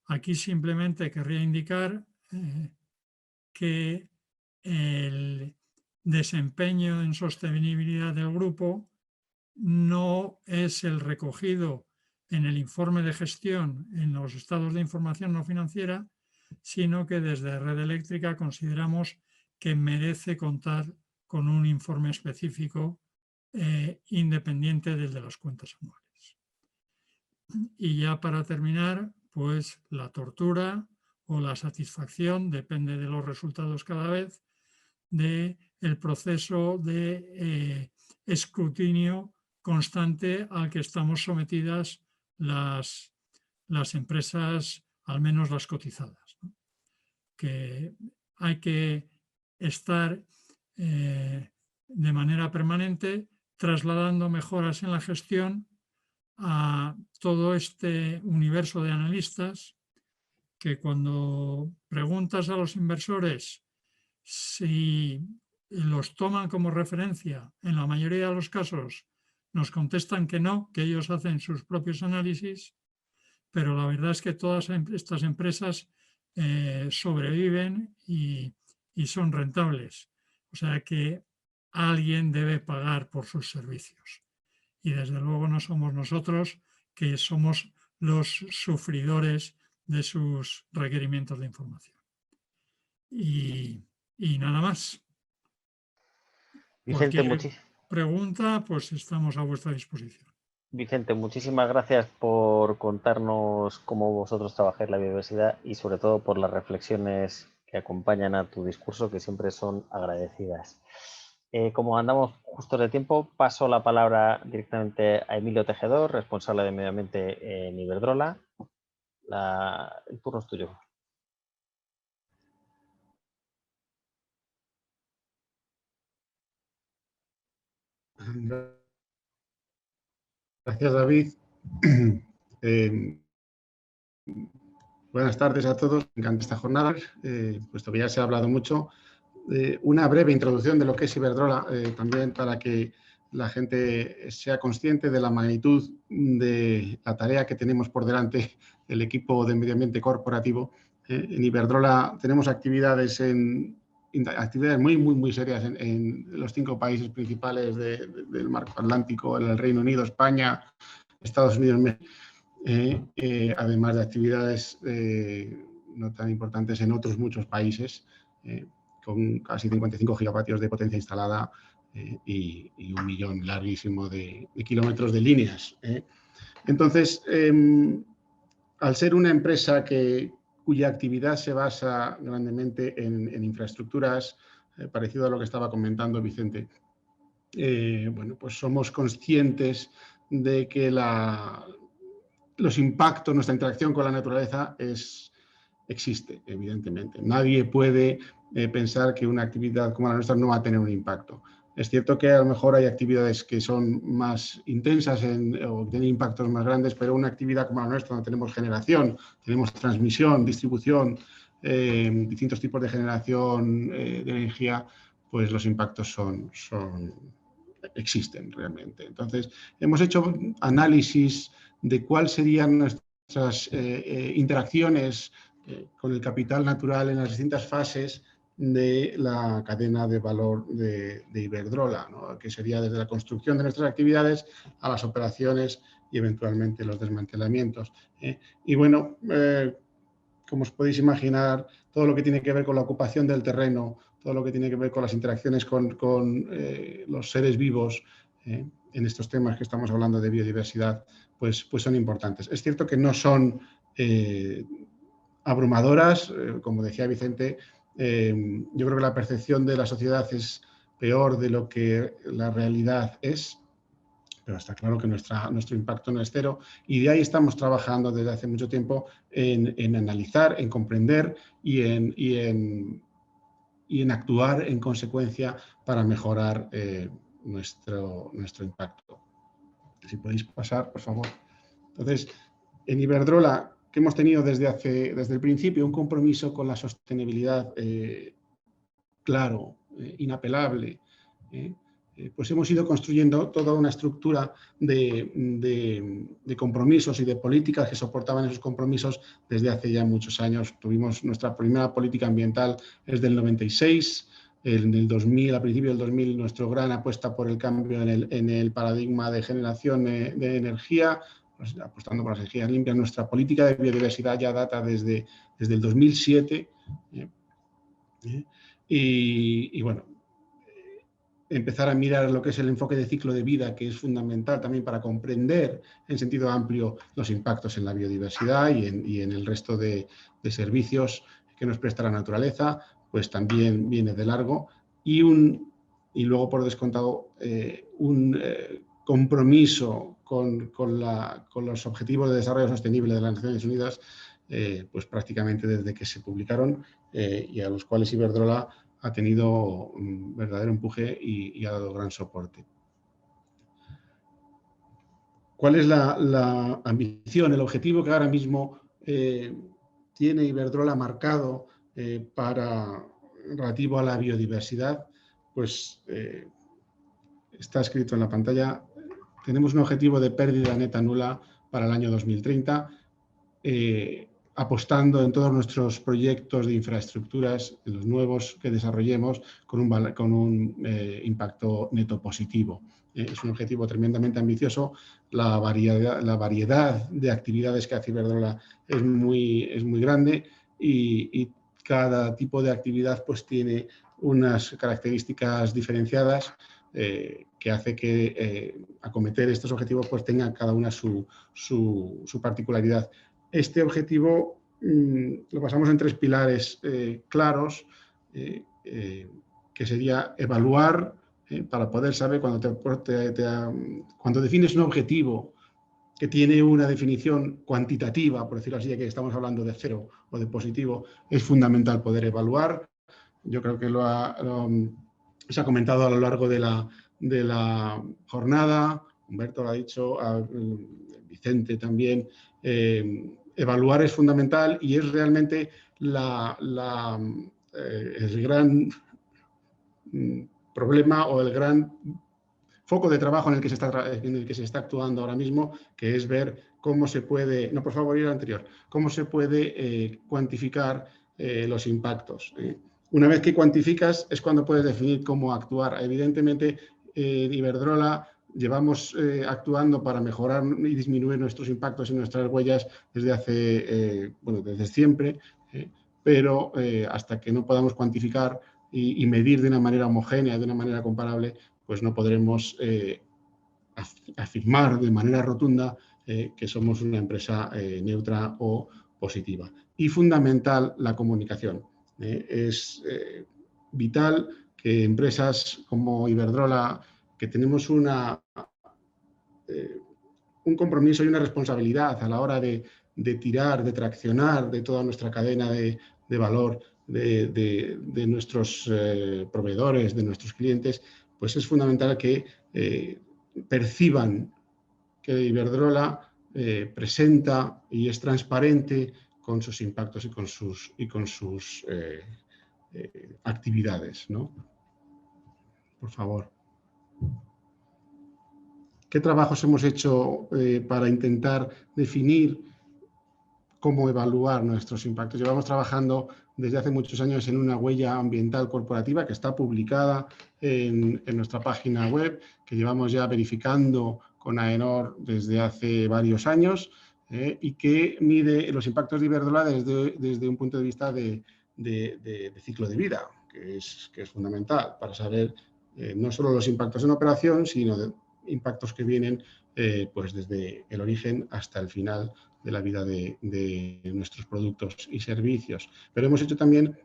Aquí simplemente querría indicar que el desempeño en sostenibilidad del grupo no es el recogido en el informe de gestión en los estados de información no financiera, sino que desde Red Eléctrica consideramos que merece contar con un informe específico independiente del de las cuentas anuales. Y ya para terminar, pues la tortura o la satisfacción, depende de los resultados cada vez, del proceso de escrutinio constante al que estamos sometidas las empresas, al menos las cotizadas, ¿no? Que hay que estar de manera permanente trasladando mejoras en la gestión a todo este universo de analistas que cuando preguntas a los inversores si los toman como referencia, en la mayoría de los casos nos contestan que no, que ellos hacen sus propios análisis, pero la verdad es que todas estas empresas sobreviven y son rentables. O sea que alguien debe pagar por sus servicios. Y desde luego no somos nosotros, que somos los sufridores de sus requerimientos de información. Y nada más. Vicente, Cualquier pregunta, pues estamos a vuestra disposición. Vicente, muchísimas gracias por contarnos cómo vosotros trabajáis la biodiversidad y sobre todo por las reflexiones que acompañan a tu discurso, que siempre son agradecidas. Como andamos justos de tiempo, paso la palabra directamente a Emilio Tejedor, responsable de Medio Ambiente en Iberdrola. El turno es tuyo. Gracias, David. Buenas tardes a todos. Me encanta esta jornada, puesto que ya se ha hablado mucho. Una breve introducción de lo que es Iberdrola, también para que la gente sea consciente de la magnitud de la tarea que tenemos por delante el equipo de medio ambiente corporativo. En Iberdrola tenemos actividades muy serias en los 5 países principales del marco atlántico, en el Reino Unido, España, Estados Unidos, México. Además de actividades no tan importantes en otros muchos países, con casi 55 gigavatios de potencia instalada y 1 millón larguísimo de kilómetros de líneas. Entonces, al ser una empresa cuya actividad se basa grandemente en infraestructuras, parecido a lo que estaba comentando Vicente, bueno, pues somos conscientes de que los impactos, nuestra interacción con la naturaleza existe, evidentemente. Nadie puede pensar que una actividad como la nuestra no va a tener un impacto. Es cierto que a lo mejor hay actividades que son más intensas o tienen impactos más grandes, pero una actividad como la nuestra, donde tenemos generación, tenemos transmisión, distribución, distintos tipos de generación de energía, pues los impactos existen realmente. Entonces, hemos hecho análisis de cuáles serían nuestras interacciones con el capital natural en las distintas fases de la cadena de valor de Iberdrola, ¿no? Que sería desde la construcción de nuestras actividades a las operaciones y eventualmente los desmantelamientos. Y bueno, como os podéis imaginar, todo lo que tiene que ver con la ocupación del terreno, todo lo que tiene que ver con las interacciones con los seres vivos, en estos temas que estamos hablando de biodiversidad, pues son importantes. Es cierto que no son abrumadoras, como decía Vicente. Yo creo que la percepción de la sociedad es peor de lo que la realidad es, pero está claro que nuestro impacto no es cero, y de ahí estamos trabajando desde hace mucho tiempo en analizar, en comprender y en actuar en consecuencia para mejorar nuestro impacto. Si podéis pasar, por favor. Entonces, en Iberdrola, que hemos tenido desde el principio un compromiso con la sostenibilidad claro, inapelable, pues hemos ido construyendo toda una estructura de compromisos y de políticas que soportaban esos compromisos desde hace ya muchos años. Tuvimos nuestra primera política ambiental es del 96, en el 2000, a principios del 2000, nuestra gran apuesta por el cambio en el paradigma de generación de energía, pues, apostando por las energías limpias. Nuestra política de biodiversidad ya data desde el 2007. Y bueno, empezar a mirar lo que es el enfoque de ciclo de vida, que es fundamental también para comprender en sentido amplio los impactos en la biodiversidad y en el resto de servicios que nos presta la naturaleza, pues también viene de largo. Y luego, por descontado, un compromiso con los Objetivos de Desarrollo Sostenible de las Naciones Unidas, pues prácticamente desde que se publicaron, y a los cuales Iberdrola ha tenido un verdadero empuje y ha dado gran soporte. ¿Cuál es la ambición, el objetivo que ahora mismo tiene Iberdrola marcado relativo a la biodiversidad? Pues está escrito en la pantalla. Tenemos un objetivo de pérdida neta nula para el año 2030. apostando en todos nuestros proyectos de infraestructuras, en los nuevos que desarrollemos, con un impacto neto positivo. Es un objetivo tremendamente ambicioso. La variedad de actividades que hace Iberdrola es muy grande y cada tipo de actividad pues, tiene unas características diferenciadas que hace que acometer estos objetivos pues, tenga cada una su particularidad. Este objetivo lo basamos en 3 pilares claros, que sería evaluar, para poder saber cuando defines un objetivo que tiene una definición cuantitativa, por decirlo así, ya que estamos hablando de cero o de positivo, es fundamental poder evaluar. Yo creo que se ha comentado a lo largo de la jornada, Humberto lo ha dicho, Vicente también. Evaluar es fundamental y es realmente el gran problema o el gran foco de trabajo en el que se está actuando ahora mismo, que es ver cómo se puede, no, por favor, ir al anterior, cómo se puede cuantificar los impactos. Una vez que cuantificas es cuando puedes definir cómo actuar. Evidentemente, Iberdrola llevamos actuando para mejorar y disminuir nuestros impactos y nuestras huellas desde siempre, pero hasta que no podamos cuantificar y medir de una manera homogénea, de una manera comparable, pues no podremos afirmar de manera rotunda que somos una empresa neutra o positiva. Y fundamental la comunicación. Es vital que empresas como Iberdrola, que tenemos un compromiso y una responsabilidad a la hora de tirar, de traccionar de toda nuestra cadena de valor de nuestros proveedores, de nuestros clientes, pues es fundamental que perciban que Iberdrola presenta y es transparente con sus impactos y con sus actividades, ¿no? Por favor. ¿Qué trabajos hemos hecho para intentar definir cómo evaluar nuestros impactos? Llevamos trabajando desde hace muchos años en una huella ambiental corporativa que está publicada en nuestra página web, que llevamos ya verificando con AENOR desde hace varios años y que mide los impactos de Iberdrola desde un punto de vista de ciclo de vida, que es fundamental para saber no solo los impactos en operación, sino de impactos que vienen pues desde el origen hasta el final de la vida de nuestros productos y servicios. Pero hemos hecho también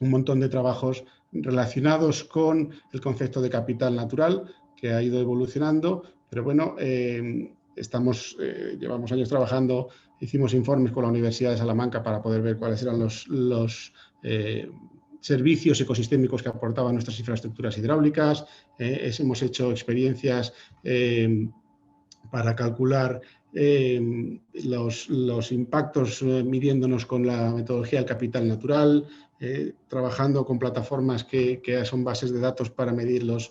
un montón de trabajos relacionados con el concepto de capital natural, que ha ido evolucionando, pero bueno, llevamos años trabajando, hicimos informes con la Universidad de Salamanca para poder ver cuáles eran los servicios ecosistémicos que aportaban nuestras infraestructuras hidráulicas, hemos hecho experiencias para calcular los impactos midiéndonos con la metodología del capital natural, trabajando con plataformas que son bases de datos para medir los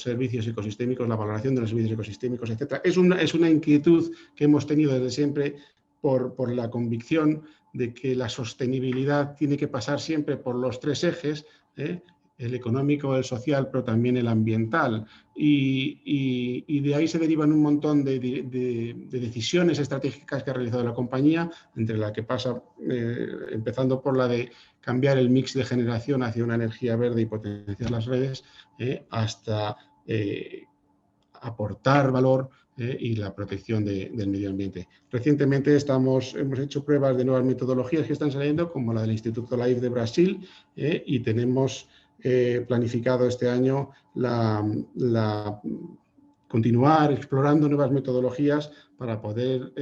servicios ecosistémicos, la valoración de los servicios ecosistémicos, etc. Es una inquietud que hemos tenido desde siempre por la convicción de que la sostenibilidad tiene que pasar siempre por los 3 ejes, el económico, el social, pero también el ambiental. Y de ahí se derivan un montón de decisiones estratégicas que ha realizado la compañía, entre la que pasa, empezando por la de cambiar el mix de generación hacia una energía verde y potenciar las redes, hasta aportar valor y la protección del medio ambiente. Recientemente hemos hecho pruebas de nuevas metodologías que están saliendo, como la del Instituto Life de Brasil, y tenemos planificado este año continuar explorando nuevas metodologías para poder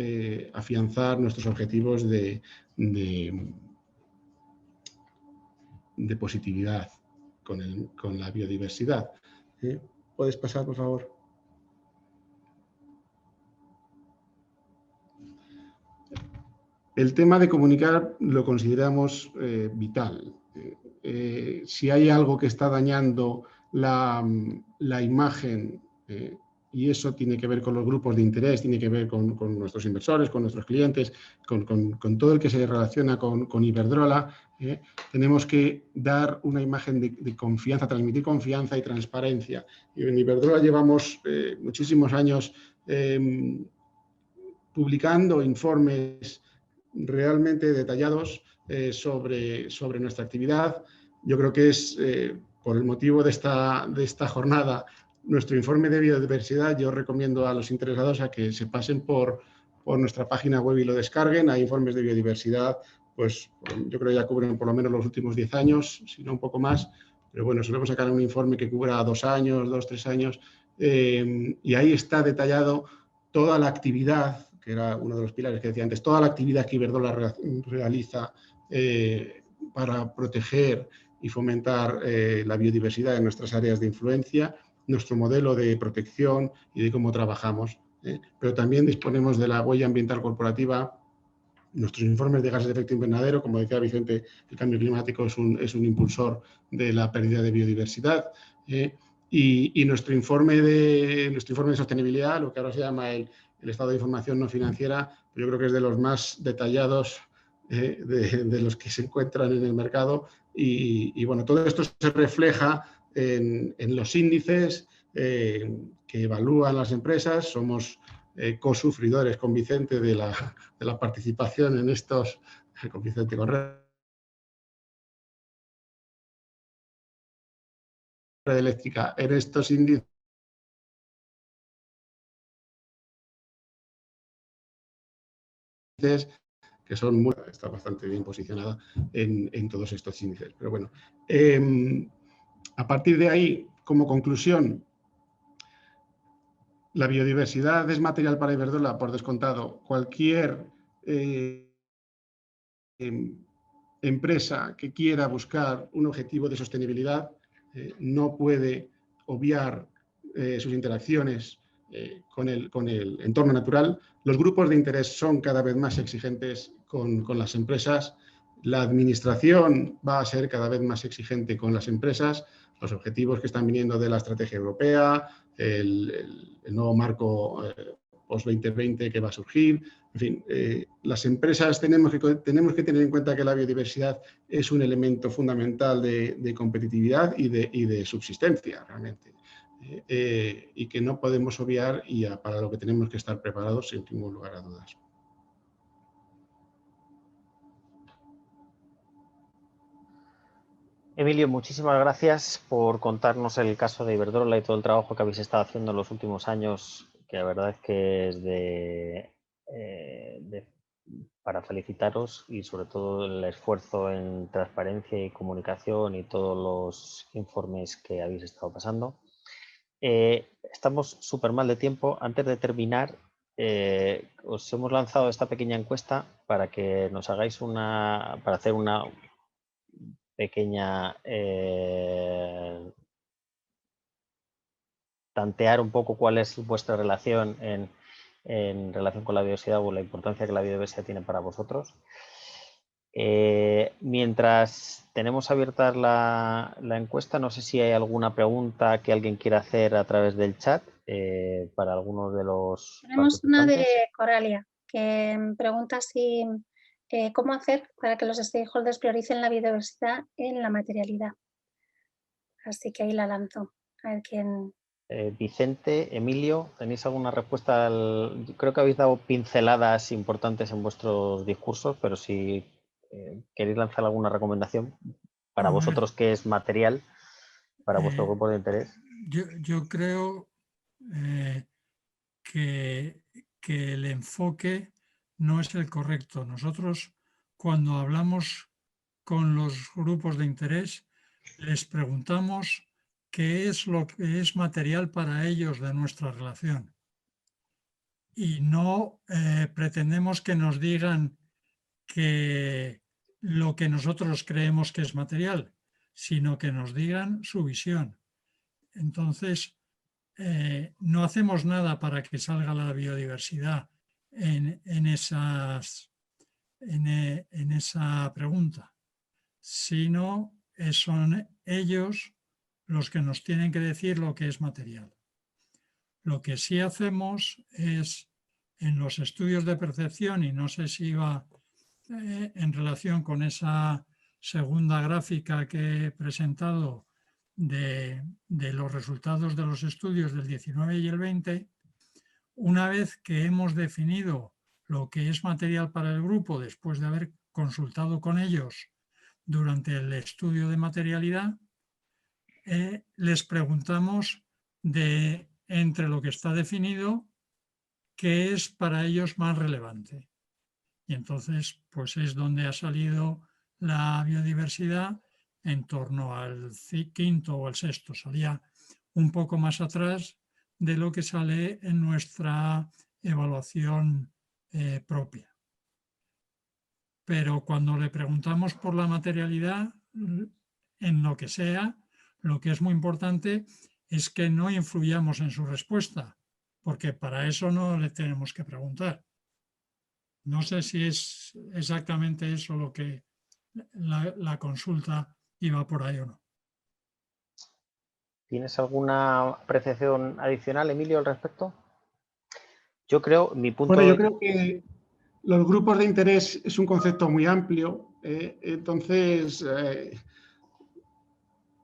afianzar nuestros objetivos de positividad con la biodiversidad. ¿Puedes pasar, por favor? El tema de comunicar lo consideramos vital. Si hay algo que está dañando la imagen y eso tiene que ver con los grupos de interés, tiene que ver con nuestros inversores, con nuestros clientes, con todo el que se relaciona con Iberdrola. Tenemos que dar una imagen de confianza, transmitir confianza y transparencia. Y en Iberdrola llevamos muchísimos años publicando informes realmente detallados sobre nuestra actividad. Yo creo que es, por el motivo de esta jornada, nuestro informe de biodiversidad. Yo recomiendo a los interesados a que se pasen por nuestra página web y lo descarguen. Hay informes de biodiversidad, pues yo creo que ya cubren por lo menos los últimos 10 años, si no un poco más. Pero bueno, solemos sacar un informe que cubra 2 años, 2, 3 años, y ahí está detallado toda la actividad, que era uno de los pilares que decía antes, toda la actividad que Iberdrola realiza para proteger y fomentar la biodiversidad en nuestras áreas de influencia, nuestro modelo de protección y de cómo trabajamos. Pero también disponemos de la huella ambiental corporativa, nuestros informes de gases de efecto invernadero. Como decía Vicente, el cambio climático es un impulsor de la pérdida de biodiversidad. Y nuestro informe de sostenibilidad, lo que ahora se llama el estado de información no financiera, yo creo que es de los más detallados de los que se encuentran en el mercado. Y bueno, todo esto se refleja en los índices que evalúan las empresas. Somos cosufridores con Vicente de la participación en estos, con Vicente Correa, Red Eléctrica, en estos índices que son está bastante bien posicionada en todos estos índices. Pero bueno, a partir de ahí, como conclusión, la biodiversidad es material para Iberdrola, por descontado. Cualquier empresa que quiera buscar un objetivo de sostenibilidad no puede obviar sus interacciones con el entorno natural. Los grupos de interés son cada vez más exigentes con las empresas. La administración va a ser cada vez más exigente con las empresas. Los objetivos que están viniendo de la estrategia europea, el nuevo marco post-2020 que va a surgir. En fin, las empresas tenemos que tener en cuenta que la biodiversidad es un elemento fundamental de competitividad y de subsistencia, realmente. Y que no podemos obviar y para lo que tenemos que estar preparados sin ningún lugar a dudas. Emilio, muchísimas gracias por contarnos el caso de Iberdrola y todo el trabajo que habéis estado haciendo en los últimos años, que la verdad es que es para felicitaros, y sobre todo el esfuerzo en transparencia y comunicación y todos los informes que habéis estado pasando. Estamos súper mal de tiempo. Antes de terminar, os hemos lanzado esta pequeña encuesta para que nos hagáis para hacer una pequeña tantear un poco cuál es vuestra relación en relación con la biodiversidad o la importancia que la biodiversidad tiene para vosotros. Mientras tenemos abierta la encuesta, no sé si hay alguna pregunta que alguien quiera hacer a través del chat para algunos de los Tenemos una de participantes. Coralia que pregunta si cómo hacer para que los stakeholders prioricen la biodiversidad en la materialidad. Así que ahí la lanzo. A ver quién. Vicente, Emilio, ¿tenéis alguna respuesta? Creo que habéis dado pinceladas importantes en vuestros discursos, pero si queréis lanzar alguna recomendación para vosotros que es material, para vuestro grupo de interés. Yo creo que el enfoque no es el correcto. Nosotros, cuando hablamos con los grupos de interés, les preguntamos qué es lo que es material para ellos de nuestra relación. Y no pretendemos que nos digan que lo que nosotros creemos que es material, sino que nos digan su visión. Entonces, no hacemos nada para que salga la biodiversidad en esa pregunta, sino son ellos los que nos tienen que decir lo que es material. Lo que sí hacemos es, en los estudios de percepción, y no sé si va en relación con esa segunda gráfica que he presentado de los resultados de los estudios del 19 y el 20, una vez que hemos definido lo que es material para el grupo, después de haber consultado con ellos durante el estudio de materialidad, les preguntamos de entre lo que está definido, qué es para ellos más relevante. Y entonces, pues es donde ha salido la biodiversidad en torno al quinto o al sexto. Salía un poco más atrás de lo que sale en nuestra evaluación propia. Pero cuando le preguntamos por la materialidad, en lo que sea, lo que es muy importante es que no influyamos en su respuesta, porque para eso no le tenemos que preguntar. No sé si es exactamente eso lo que la consulta iba por ahí o no. ¿Tienes alguna apreciación adicional, Emilio, al respecto? Yo creo, mi punto Bueno, yo creo que los grupos de interés es un concepto muy amplio, entonces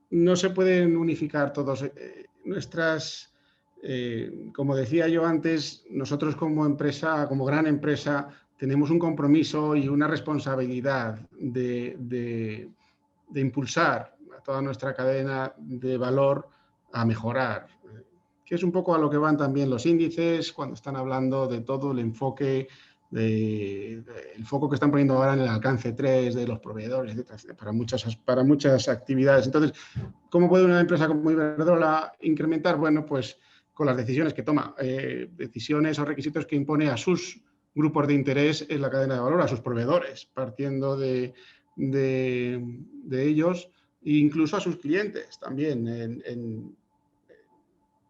no se pueden unificar todos. Como decía yo antes, nosotros como empresa, como gran empresa, tenemos un compromiso y una responsabilidad de impulsar a toda nuestra cadena de valor a mejorar, que es un poco a lo que van también los índices cuando están hablando de todo el enfoque, el foco que están poniendo ahora en el alcance 3 de los proveedores, etcétera, para muchas actividades. Entonces, ¿cómo puede una empresa como Iberdrola incrementar? Bueno, pues con las decisiones que toma, decisiones o requisitos que impone a sus grupos de interés en la cadena de valor, a sus proveedores, partiendo de ellos e incluso a sus clientes también,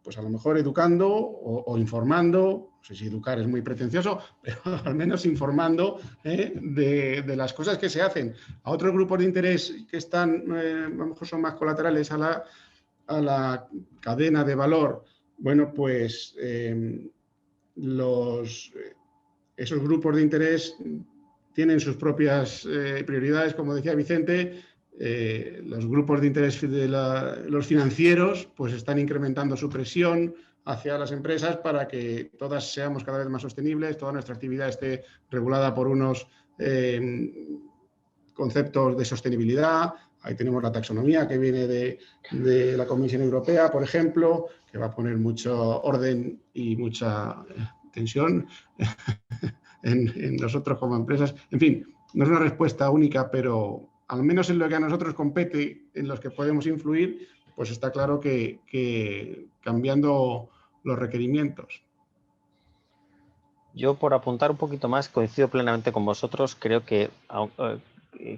pues a lo mejor educando o informando. No sé si educar es muy pretencioso, pero al menos informando de las cosas que se hacen. A otros grupos de interés que están, a lo mejor son más colaterales a la cadena de valor, bueno, pues esos grupos de interés tienen sus propias prioridades, como decía Vicente. Los grupos de interés de los financieros pues están incrementando su presión hacia las empresas para que todas seamos cada vez más sostenibles, toda nuestra actividad esté regulada por unos conceptos de sostenibilidad. Ahí tenemos la taxonomía que viene de la Comisión Europea, por ejemplo, que va a poner mucho orden y mucha tensión en nosotros como empresas. En fin, no es una respuesta única, pero al menos en lo que a nosotros compete, en los que podemos influir, pues está claro que cambiando los requerimientos. Yo, por apuntar un poquito más, coincido plenamente con vosotros. Creo que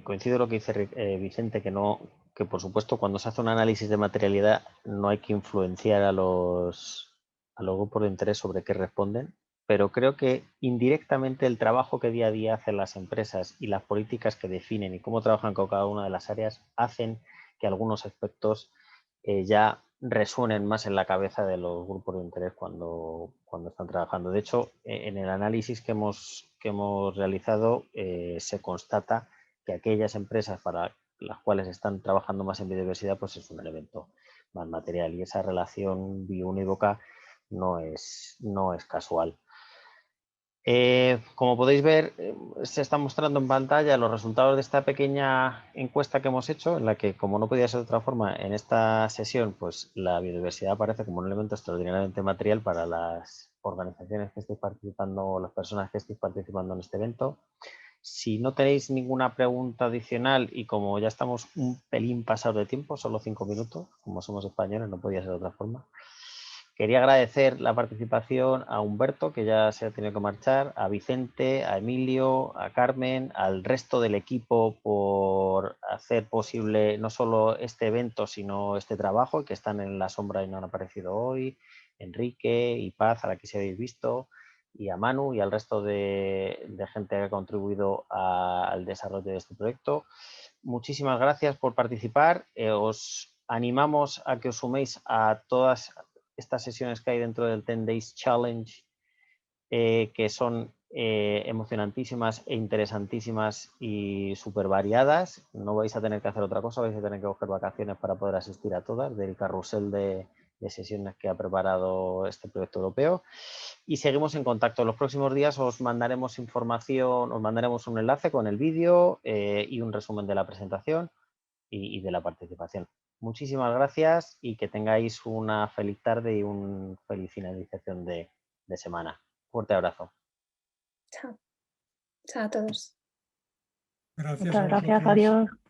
coincido en lo que dice Vicente, que por supuesto cuando se hace un análisis de materialidad no hay que influenciar a los grupos de interés sobre qué responden, pero creo que indirectamente el trabajo que día a día hacen las empresas y las políticas que definen y cómo trabajan con cada una de las áreas hacen que algunos aspectos ya resuenen más en la cabeza de los grupos de interés cuando están trabajando. De hecho, en el análisis que hemos realizado se constata que aquellas empresas para las cuales están trabajando más en biodiversidad pues es un elemento más material, y esa relación biunívoca no es casual. Como podéis ver, se están mostrando en pantalla los resultados de esta pequeña encuesta que hemos hecho, en la que, como no podía ser de otra forma, en esta sesión pues la biodiversidad aparece como un elemento extraordinariamente material para las organizaciones que estéis participando o las personas que estéis participando en este evento. Si no tenéis ninguna pregunta adicional, y como ya estamos un pelín pasados de tiempo, solo 5 minutos, como somos españoles no podía ser de otra forma, quería agradecer la participación a Humberto, que ya se ha tenido que marchar, a Vicente, a Emilio, a Carmen, al resto del equipo por hacer posible no solo este evento, sino este trabajo, que están en la sombra y no han aparecido hoy, Enrique y Paz, a la que se habéis visto, y a Manu y al resto de gente que ha contribuido al desarrollo de este proyecto. Muchísimas gracias por participar. Os animamos a que os suméis a todas estas sesiones que hay dentro del 10 Days Challenge, que son emocionantísimas e interesantísimas y súper variadas. No vais a tener que hacer otra cosa, vais a tener que coger vacaciones para poder asistir a todas, del carrusel de sesiones que ha preparado este proyecto europeo. Y seguimos en contacto. En los próximos días os mandaremos información, os mandaremos un enlace con el vídeo y un resumen de la presentación y de la participación. Muchísimas gracias y que tengáis una feliz tarde y una feliz finalización de semana. Fuerte abrazo. Chao. Chao a todos. Gracias Muchas a gracias, vosotros. adiós.